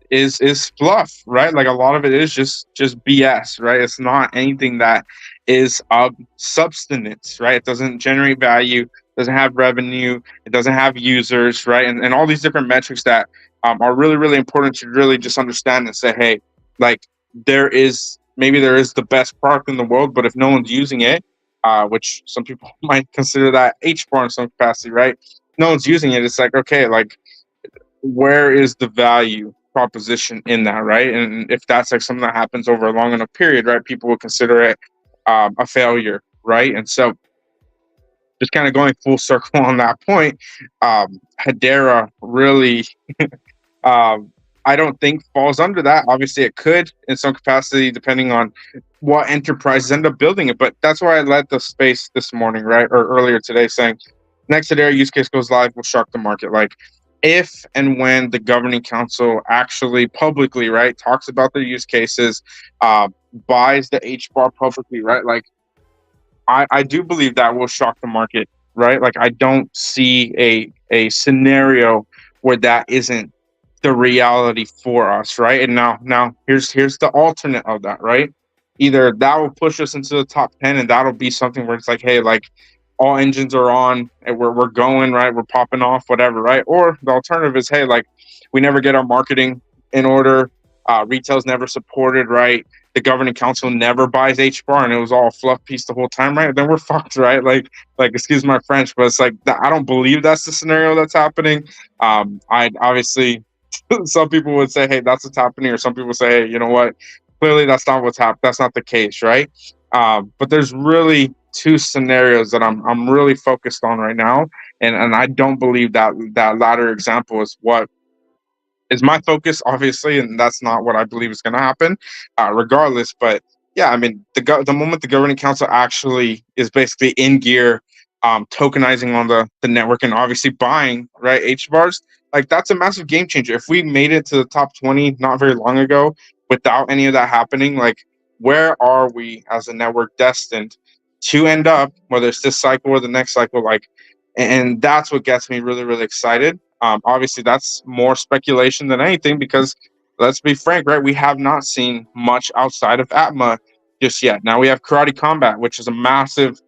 is fluff, right? Like, a lot of it is just BS, right? It's not anything that is of substance, right? It doesn't generate value, doesn't have revenue, it doesn't have users, right? And all these different metrics that are really, really important to really just understand and say, hey, like, there is the best product in the world, but if no one's using it, which some people might consider that H4 in some capacity, right? No one's using it. It's like, okay, like, where is the value proposition in that, right? And if that's like something that happens over a long enough period, right, people will consider it a failure, right? And so, just kind of going full circle on that point, Hedera really, um, I don't think falls under that. Obviously, it could in some capacity, depending on what enterprises end up building it. But that's why I led the space this morning, right, or earlier today, saying next Hedera use case goes live, will shock the market. Like, if and when the governing council actually publicly, right, talks about their use cases, uh, buys the HBAR publicly, right, like, I do believe that will shock the market, right? Like, I don't see a scenario where that isn't the reality for us, right? And now here's the alternate of that, right? Either that will push us into the top 10, and that'll be something where it's like, hey, like, all engines are on and we're going, right? We're popping off, whatever, right? Or the alternative is, hey, like, we never get our marketing in order, retail's never supported, right? The governing council never buys HBAR, and it was all a fluff piece the whole time, right? Then we're fucked, right? Like, excuse my French, but it's like, I don't believe that's the scenario that's happening. I obviously, some people would say, hey, that's what's happening, or some people say, hey, you know what? Clearly, that's not what's happening. That's not the case, right? But there's really two scenarios that I'm really focused on right now, and I don't believe that latter example is what is my focus, obviously, and that's not what I believe is going to happen, regardless. But yeah, I mean, the moment the governing council actually is basically in gear, tokenizing on the network, and obviously buying, right, HBARs, like, that's a massive game changer. If we made it to the top 20 not very long ago without any of that happening, like, where are we as a network destined to end up, whether it's this cycle or the next cycle? Like, and that's what gets me really, really excited. Obviously, that's more speculation than anything, because let's be frank, right? We have not seen much outside of Atma just yet. Now we have Karate Combat, which is a massive,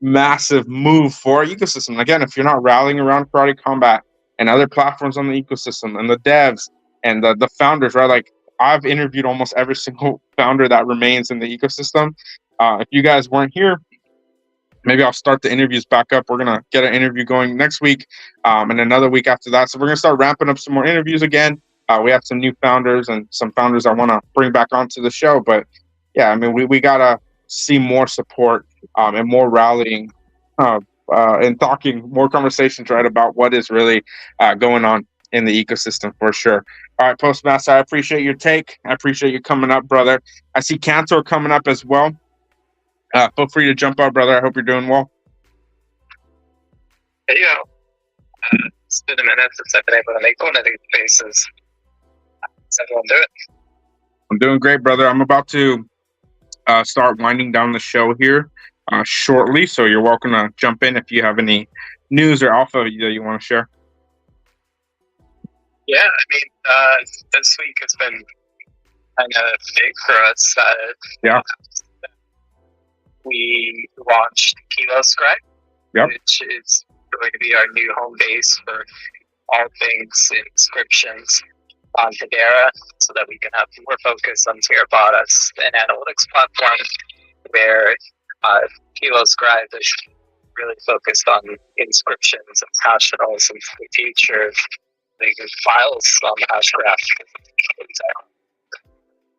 massive move for our ecosystem. Again, if you're not rallying around Karate Combat and other platforms on the ecosystem and the devs and the founders, right? Like, I've interviewed almost every single founder that remains in the ecosystem. If you guys weren't here, maybe I'll start the interviews back up. We're gonna get an interview going next week, and another week after that. So we're gonna start ramping up some more interviews again. We have some new founders and some founders I want to bring back onto the show. But yeah, I mean, we gotta see more support, and more rallying, and talking, more conversations, right, about what is really going on in the ecosystem, for sure. All right, Postmaster, I appreciate your take. I appreciate you coming up, brother. I see Cantor coming up as well. Feel free to jump out, brother. I hope you're doing well. Hey, yo. It's been a minute since I've been able to make one of these spaces. How's everyone doing? I'm doing great, brother. I'm about to start winding down the show here shortly, so you're welcome to jump in if you have any news or alpha that you want to share. Yeah, I mean, this week has been kind of big for us. Yeah. We launched Kilo Scribe, Yep. which is going to be our new home base for all things inscriptions. on Hedera so that we can have more focus on Tierbot as an analytics platform where Kilo Scribe is really focused on inscriptions and hashtags and the future of making files on the Hashgraph.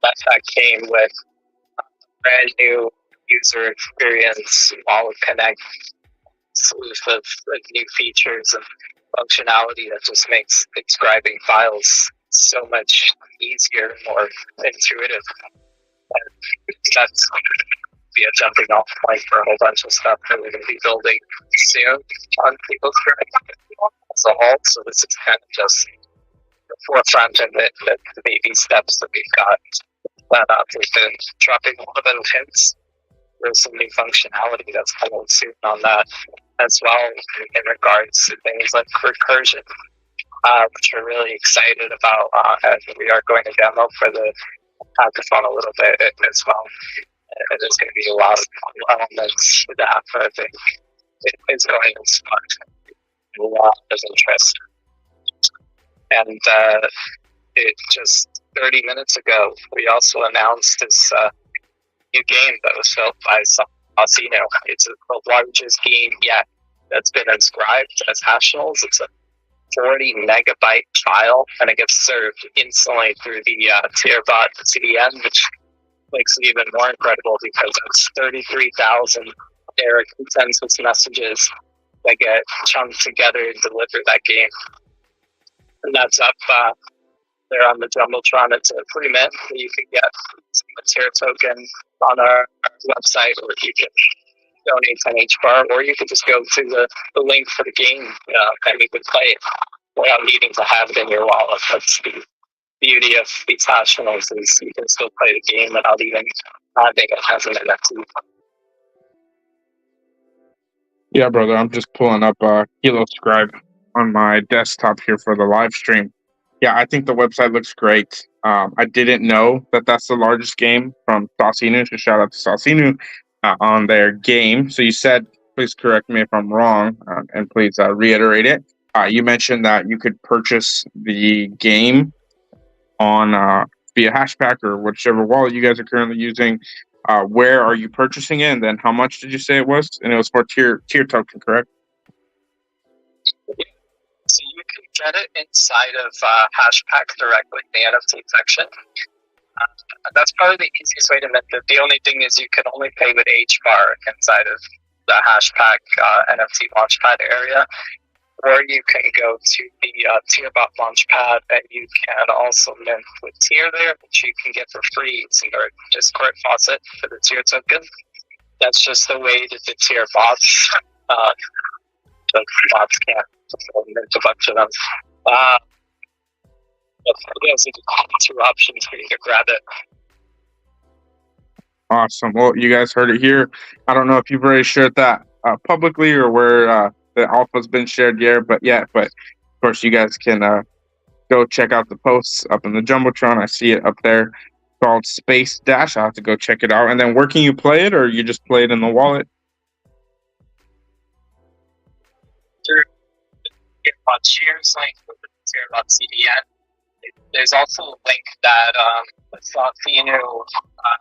That came with brand new user experience, Wallet Connect, slew of new features and functionality that just makes inscribing files so much easier and more intuitive. And that's going to be a jumping off point for a whole bunch of stuff that we're going to be building soon on people's as a whole. So this is kind of just the forefront of it, the baby steps that we've got planned out. We've been dropping a lot of hints. There's some new functionality that's coming soon on that as well in regards to things like recursion, which we're really excited about, and we are going to demo for the hackathon a little bit as well. There's going to be a lot of elements to that, but I think it's going to spark a lot of interest. And it just 30 minutes ago, we also announced this new game that was built by Saucino. It's the largest game yet that's been inscribed as hashtags. It's a 40 megabyte file, and it gets served instantly through the Tierbot CDN, which makes it even more incredible because it's 33,000 error consensus messages that get chunked together and deliver that game. And that's up there on the Jumbotron. It's a free mint that you can get a tier token on our website, or you can donate to HBAR, or you can just go to the link for the game and you can play it without needing to have it in your wallet. That's the beauty of these hashtags, is you can still play the game without even having it as an NFT. Yeah, brother, I'm just pulling up Kilo Scribe on my desktop here for the live stream. Yeah, I think the website looks great. I didn't know that that's the largest game from Saucino, so shout out to Saucino on their game. So you said, please correct me if I'm wrong, and please reiterate it. You mentioned that you could purchase the game on via Hashpack or whichever wallet you guys are currently using. Where are you purchasing it, and then how much did you say it was? And it was for tier token, correct? So you can get it inside of Hashpack directly in the NFT section. That's probably the easiest way to mint it. The only thing is you can only pay with HBAR inside of the Hashpack NFT Launchpad area. Or you can go to the Tierbot Launchpad, and you can also mint with Tier there, which you can get for free. It's in your Discord faucet for the Tier token. That's just the way that the Tier bots, the bots can't mint a bunch of them. But those are the two options for you to grab it. Awesome. Well, you guys heard it here. I don't know if you've already shared that publicly or where the alpha's been shared yet, but of course you guys can go check out the posts up in the Jumbotron. I see it up there called Space Dash. I'll have to go check it out. And then where can you play it, or you just play it in the wallet? On Cheers link with the Tier.cdn. There's also a link that the Saucino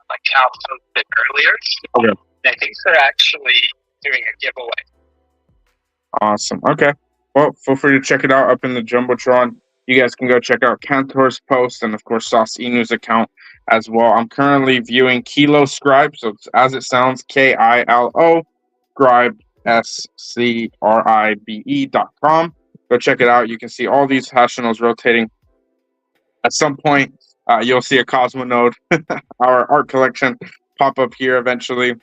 account posted earlier. Okay. I think they're actually doing a giveaway. Awesome. Okay. Well, feel free to check it out up in the Jumbotron. You guys can go check out Cantor's post and, of course, Saucino's account as well. I'm currently viewing Kilo Scribe, so it's, as it sounds, Kilo Scribe, SCRIBE.com. Go check it out. You can see all these hashtags rotating. At some point, you'll see a Cosmo node, our art collection, pop up here eventually.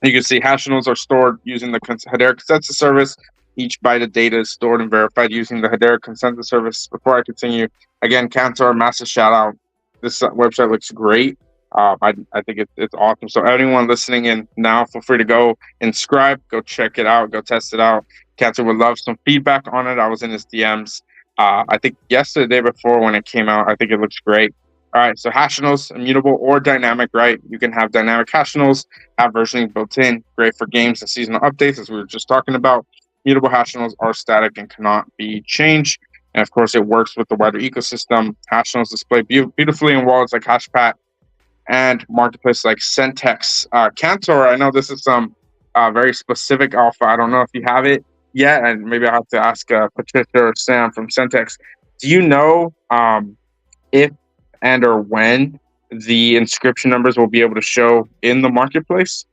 You can see hashtags are stored using the Hedera consensus service. Each byte of data is stored and verified using the Hedera consensus service. Before I continue, again, Cantor, massive shout out. This website looks great. I think it's awesome. So anyone listening in now, feel free to go inscribe, go check it out, go test it out. Cantor would love some feedback on it. I was in his DMs. I think yesterday, the day before when it came out. I think it looks great. All right, so hashtags, immutable or dynamic, right? You can have dynamic hashtags, have versioning built in, great for games and seasonal updates, as we were just talking about. Mutable hashtags are static and cannot be changed. And of course, it works with the wider ecosystem. Hash nodes display beautifully in wallets like Hashpat and marketplaces like Centex. Cantor, I know this is some very specific alpha. I don't know if you have it yet, and maybe I'll have to ask Patricia or Sam from Centex. Do you know if and or when the inscription numbers will be able to show in the marketplace?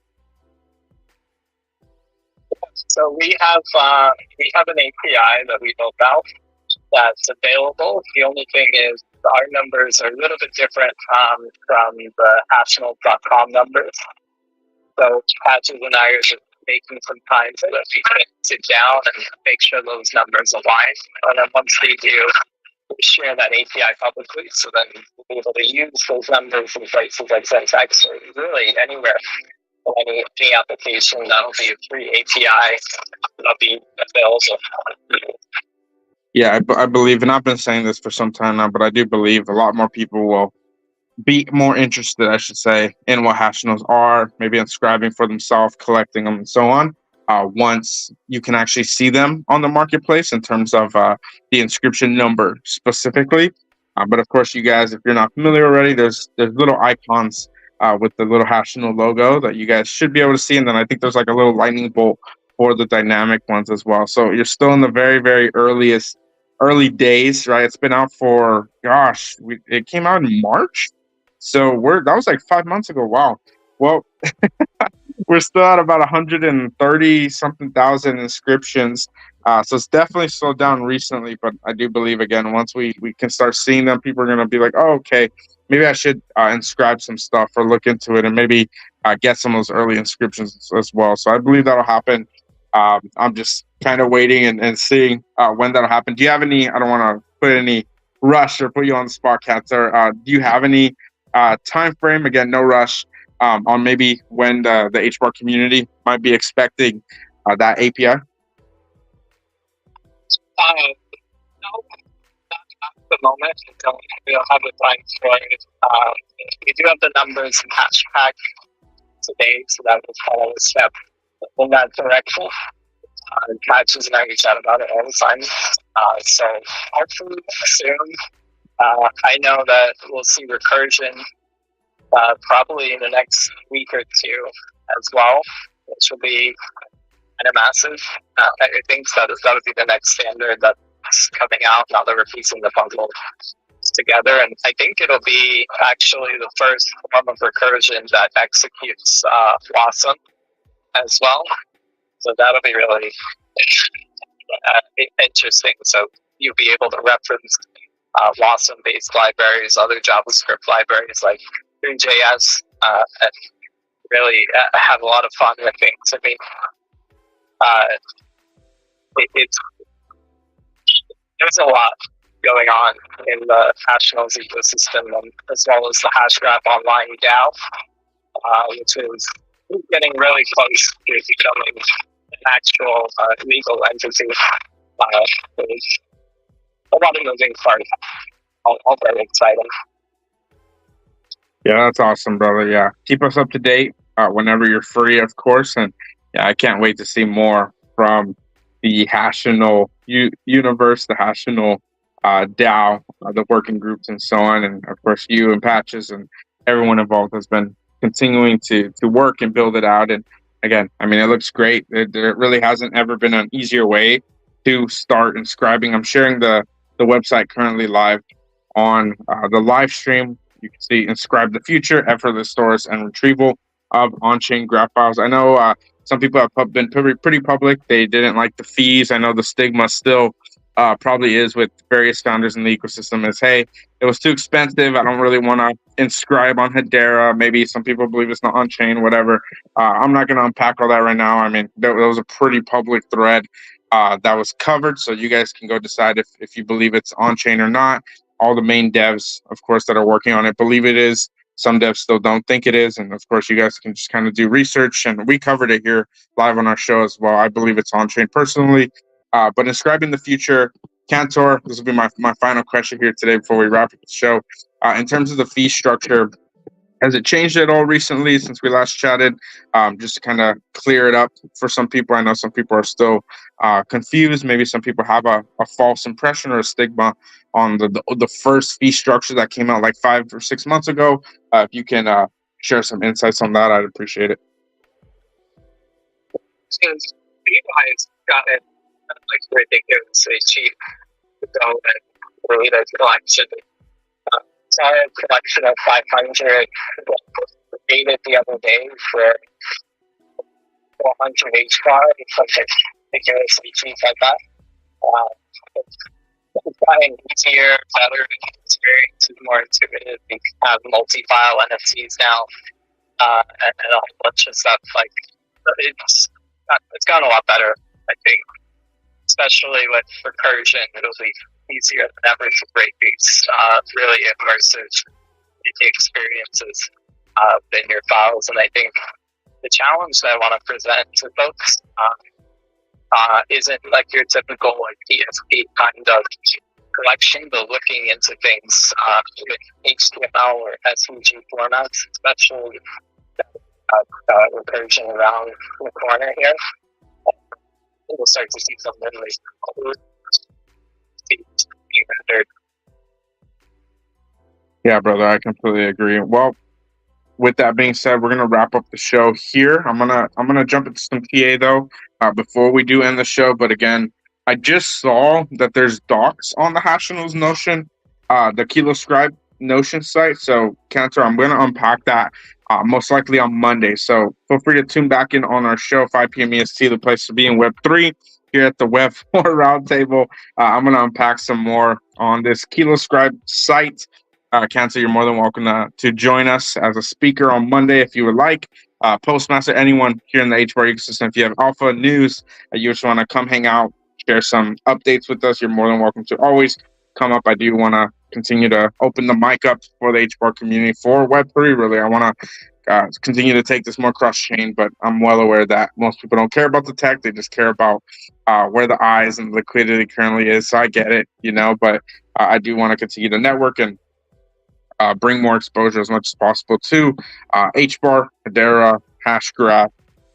So we have an API that we built out that's available. The only thing is our numbers are a little bit different from the hashnote.com numbers. So Patches and I are just making some time so that we can sit down and make sure those numbers align. And then once they do, we share that API publicly, so then we'll be able to use those numbers in places like Syntax or really anywhere. Any application that'll be a free API that'll be available. Yeah, I believe, and I've been saying this for some time now, but I do believe a lot more people will be more interested, I should say, in what hash nodes are, maybe inscribing for themselves, collecting them, and so on. Once you can actually see them on the marketplace in terms of the inscription number specifically. But of course, you guys, if you're not familiar already, there's little icons with the little hash node logo that you guys should be able to see. And then I think there's like a little lightning bolt for the dynamic ones as well. So you're still in the very, very early days, right? It's been out for, gosh, it came out in March. So that was like 5 months ago. Wow. Well, we're still at about 130 something thousand inscriptions. So it's definitely slowed down recently, but I do believe, again, once we can start seeing them, people are going to be like, oh, okay, maybe I should inscribe some stuff or look into it and maybe get some of those early inscriptions as well. So I believe that'll happen. I'm just kind of waiting and seeing when that'll happen. Do you have any, I don't want to put any rush or put you on the spot, Katzer. Do you have any time frame? Again, no rush. On maybe when the HBAR community might be expecting that API? No, not at the moment. We don't have the time for it. We do have the numbers and hashtag today, so that was kind of a step in that direction. Patches and I chat about it all the time. So hopefully soon. I know that we'll see recursion probably in the next week or two as well, which will be kind of massive. I think that'll be the next standard that's coming out now that we're piecing the puzzle together. And I think it'll be actually the first form of recursion that executes WASM as well. So that'll be really interesting. So you'll be able to reference WASM-based libraries, other JavaScript libraries like JS, and really have a lot of fun with things. I mean, there's a lot going on in the Hashnodes ecosystem, as well as the Hashgraph Online DAO, which is getting really close to becoming an actual legal entity. There's a lot of moving parts. All very exciting. Yeah, that's awesome, brother. Yeah, keep us up to date whenever you're free, of course. And yeah, I can't wait to see more from the Hashinol universe, the Hashinol DAO, the working groups, and so on. And of course, you and Patches and everyone involved has been continuing to work and build it out. And again, I mean, it looks great. There really hasn't ever been an easier way to start inscribing. I'm sharing the website currently live on the live stream. You can see inscribe the future, effortless storage and retrieval of on-chain graph files. I know some people have been pretty public. They didn't like the fees. I know the stigma still probably is with various founders in the ecosystem is, hey, it was too expensive. I don't really want to inscribe on Hedera. Maybe some people believe it's not on-chain, whatever. I'm not going to unpack all that right now. I mean, that was a pretty public thread that was covered. So you guys can go decide if you believe it's on-chain or not. All the main devs, of course, that are working on it believe it is. Some devs still don't think it is. And of course, you guys can just kind of do research. And we covered it here live on our show as well. I believe it's on-chain personally. But inscribing the future, Cantor, this will be my final question here today before we wrap up the show. In terms of the fee structure, Has it changed at all recently since we last chatted? Just to kind of clear it up for some people. I know some people are still confused. Maybe some people have a false impression or a stigma on the first fee structure that came out like 5 or 6 months ago. If you can share some insights on that, I'd appreciate it. Since you guys got it like ridiculously cheap to go and create a collection. Saw a collection of 500 created the other day for 400 each car. It's like ridiculously cheap like that. It's gotten easier, better experience, is more intuitive. We have multi-file NFTs now, and a whole bunch of stuff. Like it's gotten a lot better, I think, especially with recursion. It'll be easier than ever to break these really immersive experiences in your files. And I think the challenge that I want to present to folks isn't like your typical like PSP kind of collection, but looking into things with HTML or SVG formats, especially recursion around the corner here. We'll start to see some really cool rendered. Yeah, brother, I completely agree. Well, with that being said, we're gonna wrap up the show here. I'm gonna jump into some TA though before we do end the show. But again, I just saw that there's docs on the Hashionals Notion, the Kilo Scribe Notion site. So, Cantor, I'm gonna unpack that most likely on Monday. So feel free to tune back in on our show, 5 p.m. EST, the place to be in Web3 here at the Web4 Roundtable. I'm gonna unpack some more on this Kilo Scribe site. Cantor, you're more than welcome to join us as a speaker on Monday if you would like. Postmaster, anyone here in the HBAR ecosystem, if you have alpha news, you just want to come hang out, share some updates with us, you're more than welcome to always come up. I do want to continue to open the mic up for the HBAR community for Web3. Really, I want to continue to take this more cross-chain, but I'm well aware that most people don't care about the tech. They just care about where the eyes and the liquidity currently is. So I get it, but I do want to continue to network and bring more exposure as much as possible to HBAR, Hedera, Hashgraph,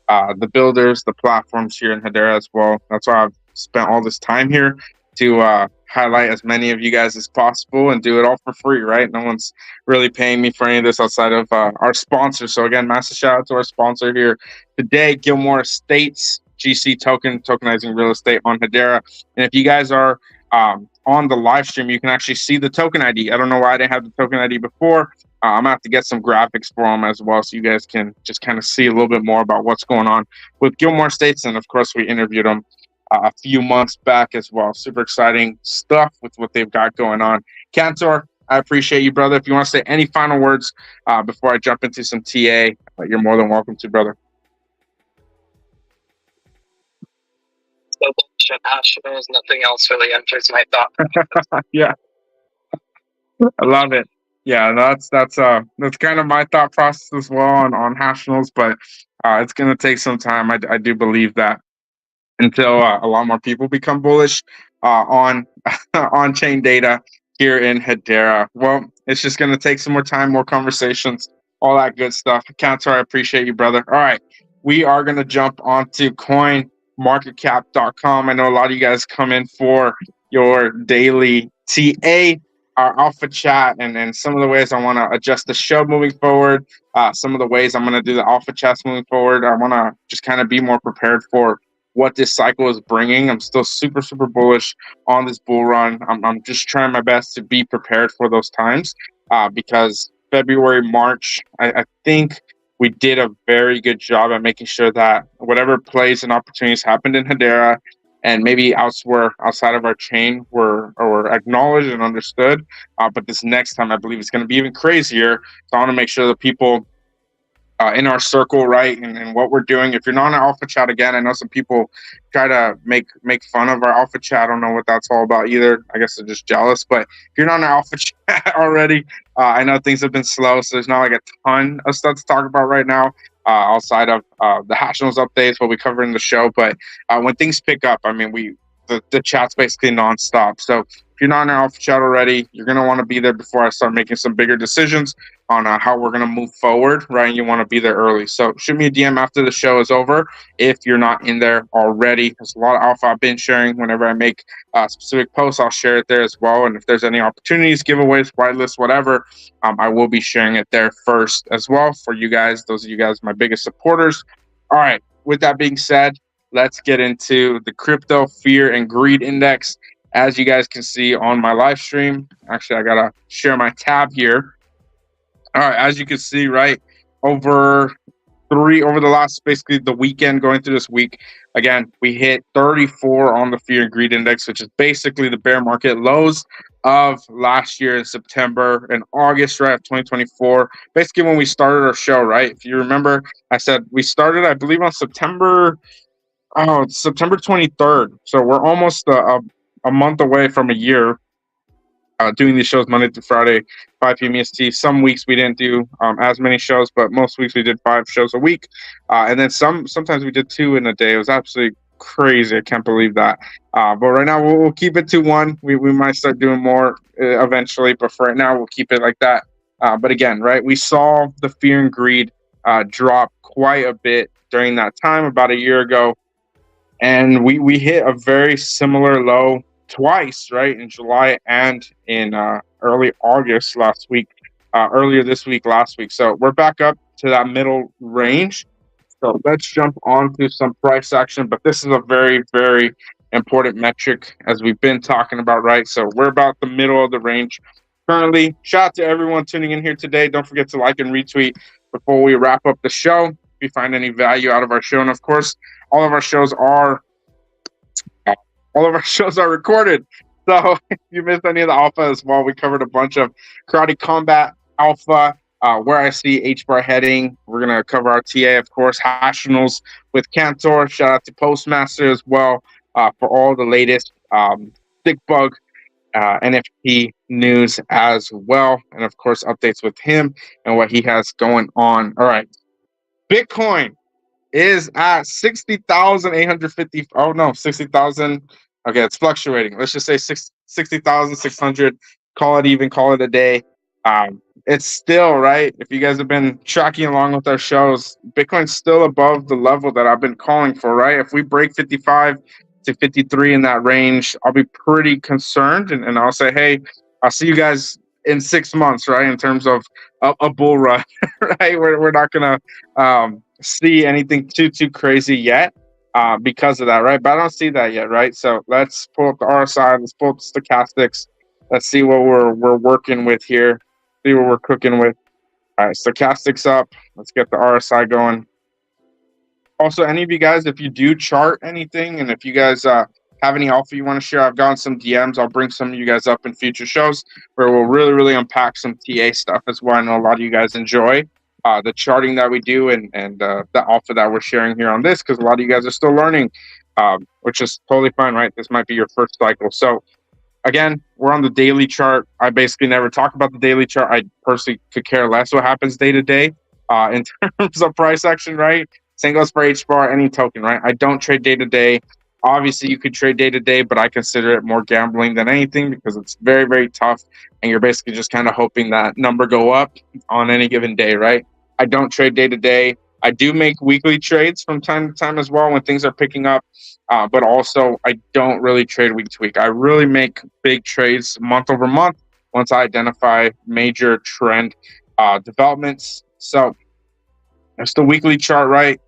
the builders, the platforms here in Hedera as well. That's why I've spent all this time here to highlight as many of you guys as possible and do it all for free, right? No one's really paying me for any of this outside of our sponsor. So again, massive shout out to our sponsor here today, Gilmore Estates, GC tokenizing real estate on Hedera. And if you guys are on the live stream, you can actually see the token ID. I don't know why I didn't have the token ID before. I'm gonna have to get some graphics for them as well, so you guys can just kind of see a little bit more about what's going on with Gilmore Estates. And of course, we interviewed them a few months back as well. Super exciting stuff with what they've got going on. Cantor, I appreciate you, brother. If you want to say any final words before I jump into some TA, you're more than welcome to, brother. Hashionals, nothing else really enters my thought. Yeah, I love it. Yeah, that's kind of my thought process as well on Hashionals, but it's gonna take some time. I do believe that until a lot more people become bullish on on-chain data here in Hedera. Well, it's just gonna take some more time, more conversations, all that good stuff. Cantor, I appreciate you, brother. All right, we are gonna jump onto coinmarketcap.com. I know a lot of you guys come in for your daily TA, our alpha chat, and some of the ways I want to adjust the show moving forward. Some of the ways I'm going to do the alpha chats moving forward. I want to just kind of be more prepared for what this cycle is bringing. I'm still super, super bullish on this bull run. I'm just trying my best to be prepared for those times because February, March, I think we did a very good job at making sure that whatever plays and opportunities happened in Hedera and maybe elsewhere outside of our chain were acknowledged and understood. But this next time, I believe it's going to be even crazier. So I want to make sure that people in our circle, right, and what we're doing. If you're not on alpha chat, again, I know some people try to make fun of our alpha chat. I don't know what that's all about either. I guess they're just jealous. But if you're not on alpha chat already, I know things have been slow, so there's not like a ton of stuff to talk about right now outside of the Hashionals updates, what we cover in the show. But when things pick up, I mean, the chat's basically nonstop. So if you're not in our alpha chat already, you're going to want to be there before I start making some bigger decisions on how we're going to move forward, right? And you want to be there early. So shoot me a DM after the show is over if you're not in there already. There's a lot of alpha I've been sharing. Whenever I make specific posts, I'll share it there as well. And if there's any opportunities, giveaways, whitelists, whatever, I will be sharing it there first as well for you guys. Those of you guys, my biggest supporters. All right. With that being said, let's get into the crypto fear and greed index. As you guys can see on my live stream, actually, I got to share my tab here. All right. As you can see, right, over the last, basically the weekend going through this week, again, we hit 34 on the fear and greed index, which is basically the bear market lows of last year in September and August, right, of 2024. Basically, when we started our show, right? If you remember, I said we started, I believe, on September 23rd. So we're almost a month away from a year doing these shows Monday through Friday, 5 p.m. EST. Some weeks we didn't do as many shows, but most weeks we did 5 shows a week. And then sometimes we did 2 in a day. It was absolutely crazy. I can't believe that. But right now we'll keep it to 1. We might start doing more eventually, but for right now we'll keep it like that. But again, right, we saw the fear and greed drop quite a bit during that time about a year ago. And we hit a very similar low twice, right, in July and in early August last week, earlier this week, last week. So we're back up to that middle range. So let's jump on to some price action. But this is a very, very important metric as we've been talking about, right? So we're about the middle of the range currently. Shout out to everyone tuning in here today. Don't forget to like and retweet before we wrap up the show. If you find any value out of our show, and of course, all of our shows are recorded. So if you missed any of the alpha as well, we covered a bunch of karate combat alpha, where I see H-bar heading. We're going to cover our TA, of course, Hashionals with Cantor. Shout out to Postmaster as well for all the latest Stickbug NFT news as well. And of course, updates with him and what he has going on. All right. Bitcoin is at 60,850. Oh, no, 60,000. Okay, it's fluctuating. Let's just say 60,600. Call it even, call it a day. It's still, right, if you guys have been tracking along with our shows, Bitcoin's still above the level that I've been calling for, right? If we break 55 to 53 in that range, I'll be pretty concerned. And I'll say, hey, I'll see you guys in 6 months, right, in terms of a bull run, right? We're not going to see anything too crazy yet because of that, right? But I don't see that yet, right? So let's pull up the RSI, let's pull up the stochastics, let's see what we're working with here, see what we're cooking with. All right, stochastics up, let's get the RSI going. Also, any of you guys, if you do chart anything, and if you guys have any alpha you want to share, I've gotten some DMs. I'll bring some of you guys up in future shows where we'll really unpack some TA stuff as well. I know a lot of you guys enjoy the charting that we do and the alpha that we're sharing here on this, because a lot of you guys are still learning, which is totally fine, right? This might be your first cycle. So again, we're on the daily chart. I basically never talk about the daily chart. I personally could care less what happens day to day in terms of price action, right? Same goes for HBAR, any token, right? I don't trade day to day. Obviously, you could trade day to day, but I consider it more gambling than anything because it's very tough, and you're basically just kind of hoping that number go up on any given day, right? I don't trade day to day. I do make weekly trades from time to time as well when things are picking up, but also I don't really trade week to week. I really make big trades month over month once I identify major trend developments. So that's the weekly chart, right?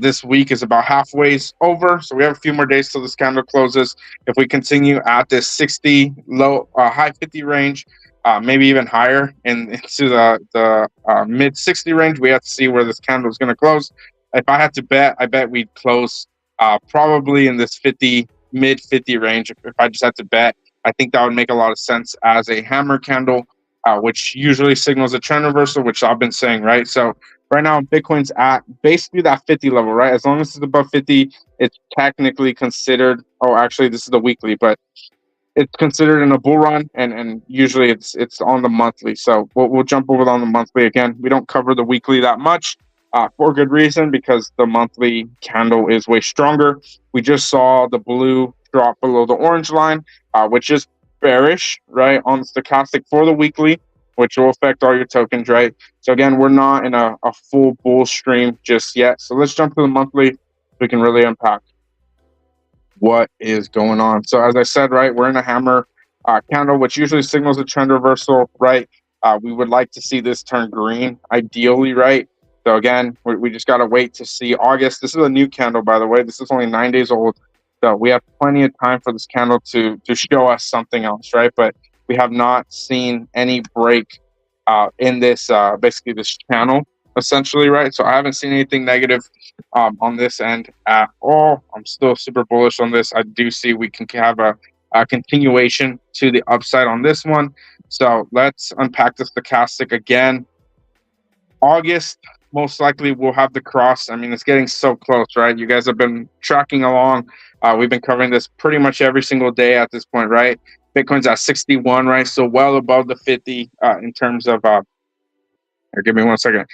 This week is about halfway over, so we have a few more days till this candle closes. If we continue at this 60 low, high 50 range, maybe even higher into the mid 60 range, we have to see where this candle is going to close. If I had to bet, I bet we'd close probably in this mid 50 range. If I just had to bet, I think that would make a lot of sense as a hammer candle, which usually signals a trend reversal, which I've been saying, right? So right now, Bitcoin's at basically that 50 level, right? As long as it's above 50, it's technically considered. Oh, actually, this is the weekly, but it's considered in a bull run, and usually it's on the monthly. So we'll jump over on the monthly again. We don't cover the weekly that much for good reason, because the monthly candle is way stronger. We just saw the blue drop below the orange line, which is bearish, right, on the stochastic for the weekly, which will affect all your tokens, right? So again, we're not in a full bull stream just yet. So let's jump to the monthly. We can really unpack what is going on. So as I said, right, we're in a hammer candle, which usually signals a trend reversal, right? We would like to see this turn green, ideally, right? So again, we just got to wait to see August. This is a new candle, by the way. This is only 9 days old. So we have plenty of time for this candle to show us something else, right? But we have not seen any break in this, basically this channel, essentially, right? So I haven't seen anything negative on this end at all. I'm still super bullish on this. I do see we can have a continuation to the upside on this one. So let's unpack the stochastic again. August, most likely we'll have the cross. I mean, it's getting so close, right? You guys have been tracking along. We've been covering this pretty much every single day at this point, right? Bitcoin's at 61, right? So well above the 50 in terms of or give me 1 second.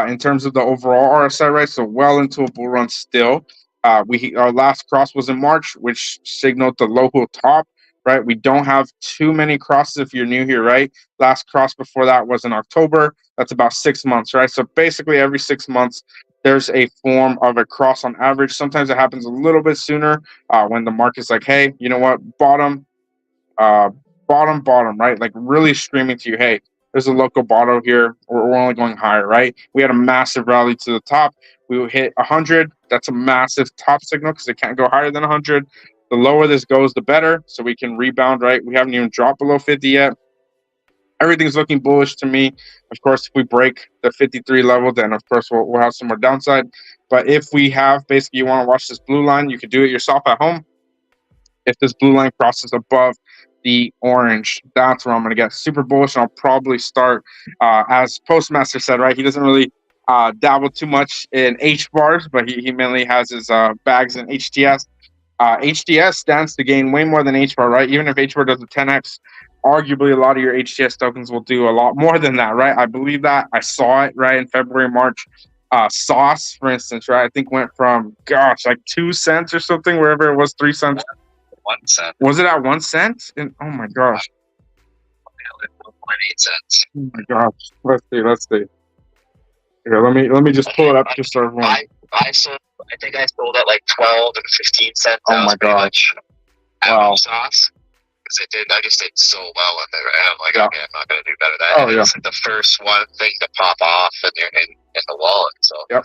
In terms of the overall RSI, right? So well into a bull run still. Our last cross was in March, which signaled the local top, right? We don't have too many crosses if you're new here, right? Last cross before that was in October. That's about 6 months, right? So basically every 6 months, there's a form of a cross on average. Sometimes it happens a little bit sooner when the market's like, hey, you know what? Bottom, right? Like really screaming to you, hey, there's a local bottom here. We're only going higher, right? We had a massive rally to the top. We will hit 100. That's a massive top signal because it can't go higher than 100. The lower this goes, the better. So we can rebound, right? We haven't even dropped below 50 yet. Everything's looking bullish to me. Of course, if we break the 53 level, then of course we'll have some more downside. But if we have, basically, you want to watch this blue line, you could do it yourself at home. If this blue line crosses above the orange, that's where I'm going to get super bullish. And I'll probably start, as Postmaster said, right? He doesn't really dabble too much in H bars, but he mainly has his bags in HTS. HTS stands to gain way more than H bar, right? Even if H bar does a 10x, arguably a lot of your HTS tokens will do a lot more than that, right? I believe that. I saw it, right, in February, March. Sauce, for instance, right? I think went from, like 2 cents or something, wherever it was, 3 cents. 1 cent. Was it at 1 cent? And oh my gosh. 1.8 cents. Oh my gosh. Let's see. Here, let me just pull it up just so everyone. I think I sold at like 12 and 15 cents. Oh my gosh. Wow. Sauce. Because I just did so well in there. Right? I'm like, okay, I'm not going to do better than that. Oh, yeah. It's like the first one thing to pop off in the wallet. So, yep.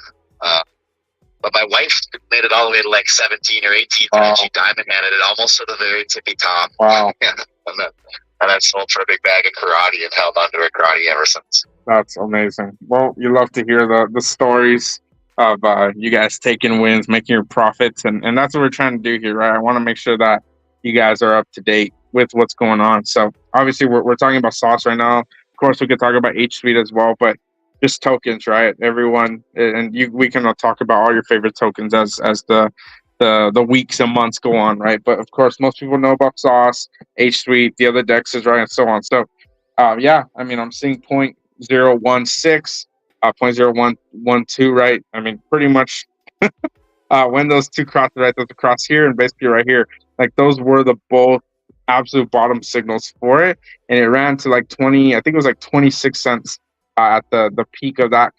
But my wife made it all the way to like 17 or 18, and she diamond handed it almost to the very tippy top. Wow. and then sold for a big bag of karate and held onto her karate ever since. That's amazing. Well, you love to hear the stories of you guys taking wins, making your profits, and that's what we're trying to do here, right? I want to make sure that you guys are up to date with what's going on. So obviously we're talking about Sauce right now. Of course, we could talk about H-Suite as well, but just tokens, right? Everyone, and we can talk about all your favorite tokens as the weeks and months go on, right? But of course, most people know about Sauce, H-Suite, the other dexes, right, and so on. So yeah, I mean, I'm seeing 0.016, 0.0112, right? I mean, pretty much when those two cross, right, those cross here and basically right here, like those were the both absolute bottom signals for it, and it ran to like 20. I think it was like 26 cents at the peak of that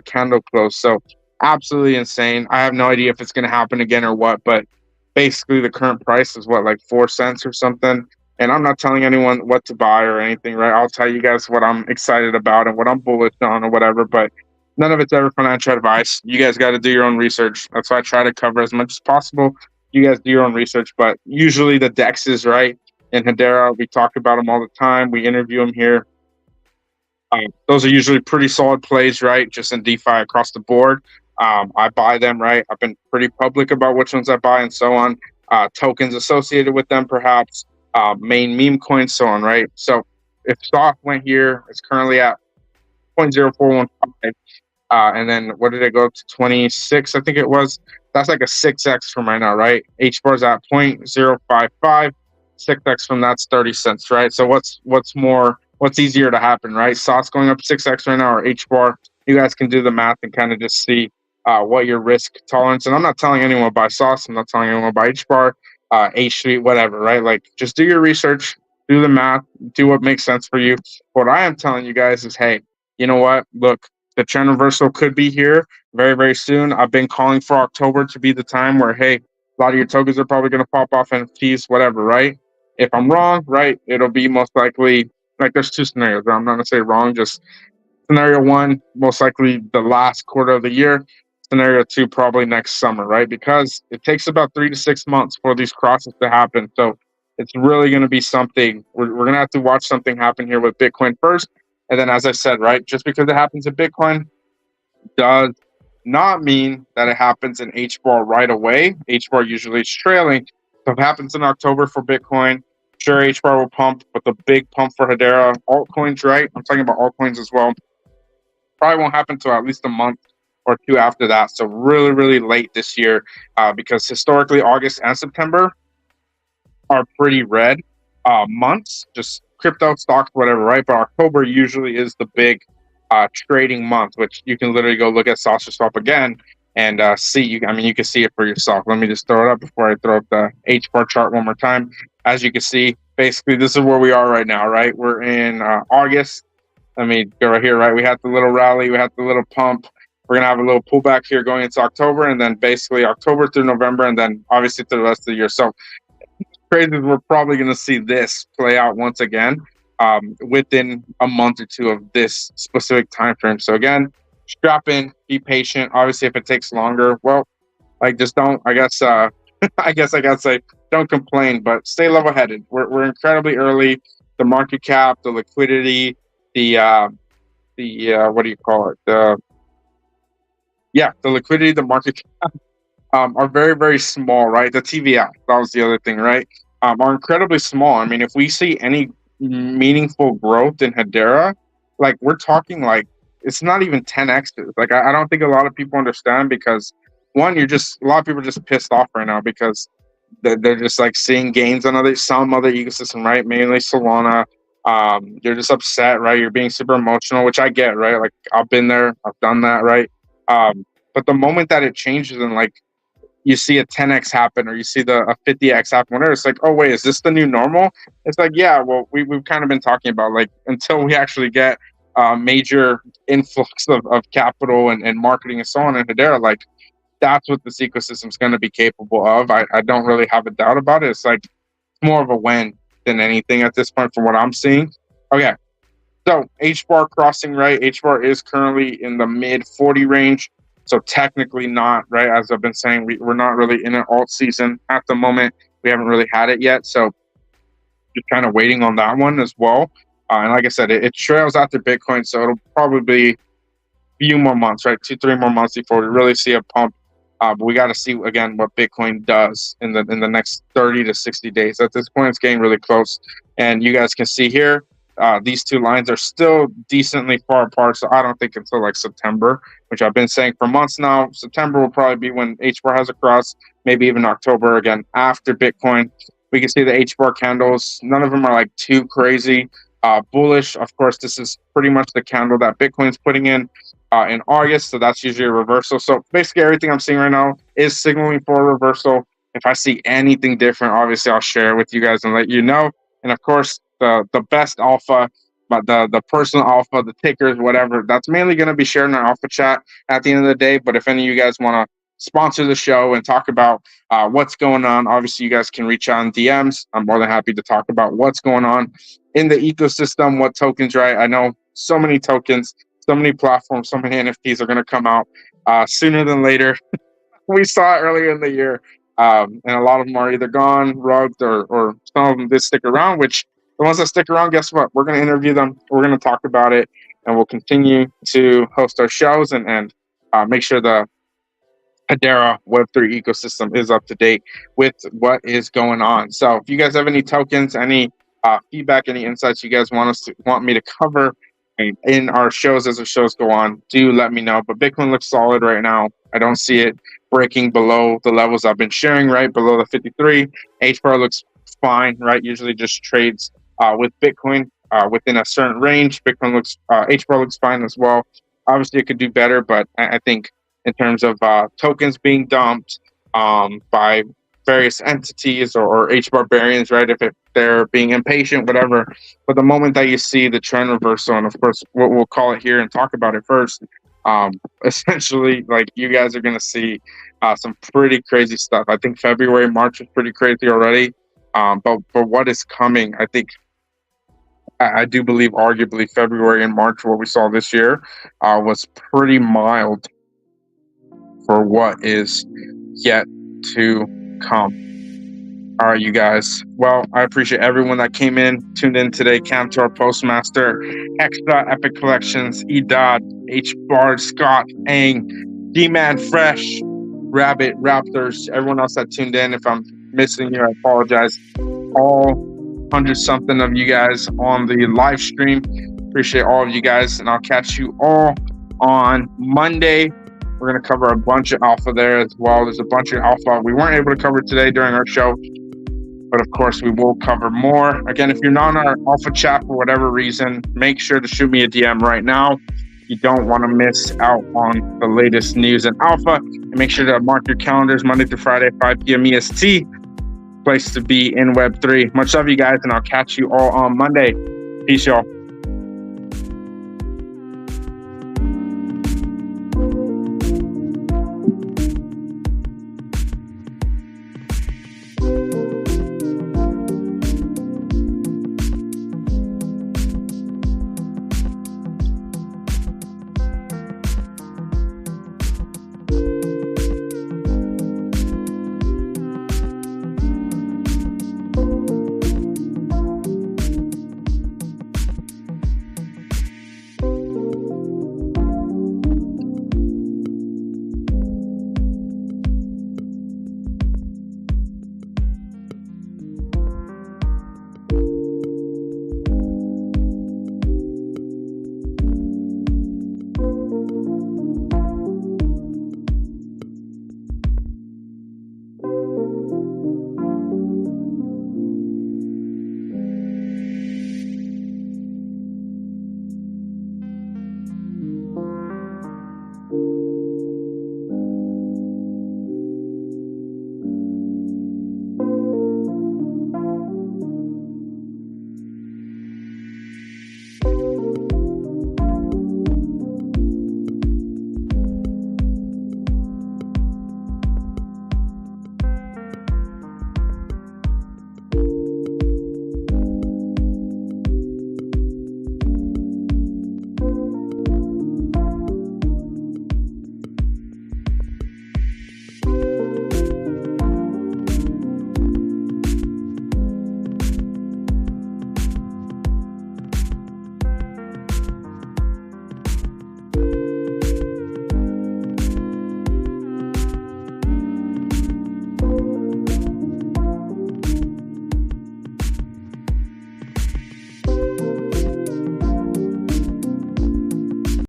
candle close. So absolutely insane. I have no idea if it's going to happen again or what, but basically the current price is what, like 4 cents or something. And I'm not telling anyone what to buy or anything, right? I'll tell you guys what I'm excited about and what I'm bullish on or whatever, but none of it's ever financial advice. You guys got to do your own research. That's why I try to cover as much as possible. You guys do your own research, but usually the dexes, right? In Hedera, we talk about them all the time. We interview them here. Those are usually pretty solid plays, right? Just in DeFi across the board. I buy them, right? I've been pretty public about which ones I buy and so on. Tokens associated with them, perhaps. Main meme coins, so on, right? So if stock went here, it's currently at 0.0415. And then what did it go to 26? I think it was. That's like a 6x from right now, right? H bar's at 0.055. 6x from that's 30 cents, right? So what's easier to happen, right? Sauce going up 6x right now or H bar. You guys can do the math and kind of just see what your risk tolerance. And I'm not telling anyone to buy Sauce. I'm not telling anyone to buy H bar, H Suite, whatever, right? Like just do your research. do the math, do what makes sense for you. What I am telling you guys is, hey, you know what? Look, the trend reversal could be here very, very soon. I've been calling for October to be the time where, hey, a lot of your tokens are probably going to pop off NFTs, whatever, right? If I'm wrong, right, it'll be most likely like there's two scenarios. I'm not going to say wrong, just scenario one, most likely the last quarter of the year. Scenario two, probably next summer, right? Because it takes about 3 to 6 months for these crosses to happen. So it's really going to be something. We're going to have to watch something happen here with Bitcoin first. And then, as I said, right, just because it happens in Bitcoin does not mean that it happens in HBAR right away. HBAR usually is trailing. So if it happens in October for Bitcoin, sure, HBAR will pump, but the big pump for Hedera, altcoins, right? I'm talking about altcoins as well, probably won't happen until at least a month or two after that. So really, really late this year, because historically August and September are pretty red months, just crypto stocks, whatever, right? But October usually is the big trading month, which you can literally go look at Sausage Swap again and see. You can see it for yourself. Let me just throw it up before I throw up the HBAR chart one more time. As you can see, basically this is where we are right now, right? We're in August. Let me go right here, right? We had the little rally, we had the little pump. We're going to have a little pullback here going into October, and then basically October through November, and then obviously through the rest of the year. So crazy, we're probably going to see this play out once again within a month or two of this specific time frame. So again, strap in, be patient. Obviously, if it takes longer, well, like just don't, I guess, I guess I gotta say, don't complain, but stay level headed. We're incredibly early. The market cap, the liquidity, the what do you call it? The liquidity, the market cap are very, very small, right? The TVL, that was the other thing, right? Are incredibly small. I mean, if we see any meaningful growth in Hedera, like we're talking like it's not even 10x. Like I don't think a lot of people understand, because one, a lot of people are just pissed off right now because they're just like seeing gains on some other ecosystem, right? Mainly Solana. You're just upset, right? You're being super emotional, which I get, right? Like I've been there, I've done that, right? But the moment that it changes and like you see a 10x happen or you see a 50x happen, whatever, it's like, oh wait, is this the new normal? It's like, yeah, well, we've kind of been talking about, like, until we actually get major influx of capital and marketing and so on in Hedera, like that's what this ecosystem is going to be capable of. I don't really have a doubt about it. It's like more of a win than anything at this point from what I'm seeing. Okay, so HBAR crossing, right? HBAR is currently in the mid 40 range. So technically not, right? As I've been saying, we're not really in an alt season at the moment. We haven't really had it yet. So just kind of waiting on that one as well. And like I said, it trails after Bitcoin. So it'll probably be a few more months, right? 2-3 more months before we really see a pump. But we got to see again what Bitcoin does in the next 30 to 60 days. At this point, it's getting really close. And you guys can see here, these two lines are still decently far apart. So I don't think until like September, which I've been saying for months now, September will probably be when HBAR has a cross, maybe even October again after Bitcoin. We can see the HBAR candles. None of them are like too crazy bullish. Of course, this is pretty much the candle that Bitcoin's putting in August. So that's usually a reversal. So basically everything I'm seeing right now is signaling for a reversal. If I see anything different, obviously I'll share it with you guys and let you know. And of course, the best alpha, but the personal alpha, the tickers, whatever, that's mainly going to be shared in our alpha chat at the end of the day. But if any of you guys want to sponsor the show and talk about what's going on, obviously you guys can reach out in DMs. I'm more than happy to talk about what's going on in the ecosystem, what tokens, right? I know so many tokens, so many platforms, so many NFTs are going to come out sooner than later. We saw it earlier in the year. And a lot of them are either gone, rugged, or some of them did stick around, which the ones that stick around, guess what? We're going to interview them. We're going to talk about it, and we'll continue to host our shows and make sure the Hedera Web3 ecosystem is up to date with what is going on. So if you guys have any tokens, any feedback, any insights you guys want me to cover in our shows as the shows go on, do let me know. But Bitcoin looks solid right now. I don't see it breaking below the levels I've been sharing, right below the 53. HBAR looks fine, right? Usually just trades with Bitcoin within a certain range. HBAR looks fine as well. Obviously, it could do better, but I think in terms of tokens being dumped by various entities or H barbarians, right? If they're being impatient, whatever. But the moment that you see the trend reversal, and of course, we'll call it here and talk about it first. Essentially, like, you guys are going to see some pretty crazy stuff. I think February, March was pretty crazy already. But what is coming, I think, I do believe arguably February and March, what we saw this year, was pretty mild for what is yet to come. All right, you guys. Well, I appreciate everyone that came in, tuned in today. Camtor, Postmaster, Extra, Epic Collections, E-Dot, H-Bar, Scott, Ang, D-Man, Fresh, Rabbit, Raptors, everyone else that tuned in. If I'm missing you, I apologize. All 100-something of you guys on the live stream. Appreciate all of you guys, and I'll catch you all on Monday. We're going to cover a bunch of alpha there as well. There's a bunch of alpha we weren't able to cover today during our show, but of course we will cover more. Again, if you're not on our alpha chat for whatever reason, make sure to shoot me a DM right now. You don't want to miss out on the latest news in alpha. And make sure to mark your calendars Monday through Friday, 5 p.m. EST. Place to be in Web3. Much love, you guys, and I'll catch you all on Monday. Peace, y'all.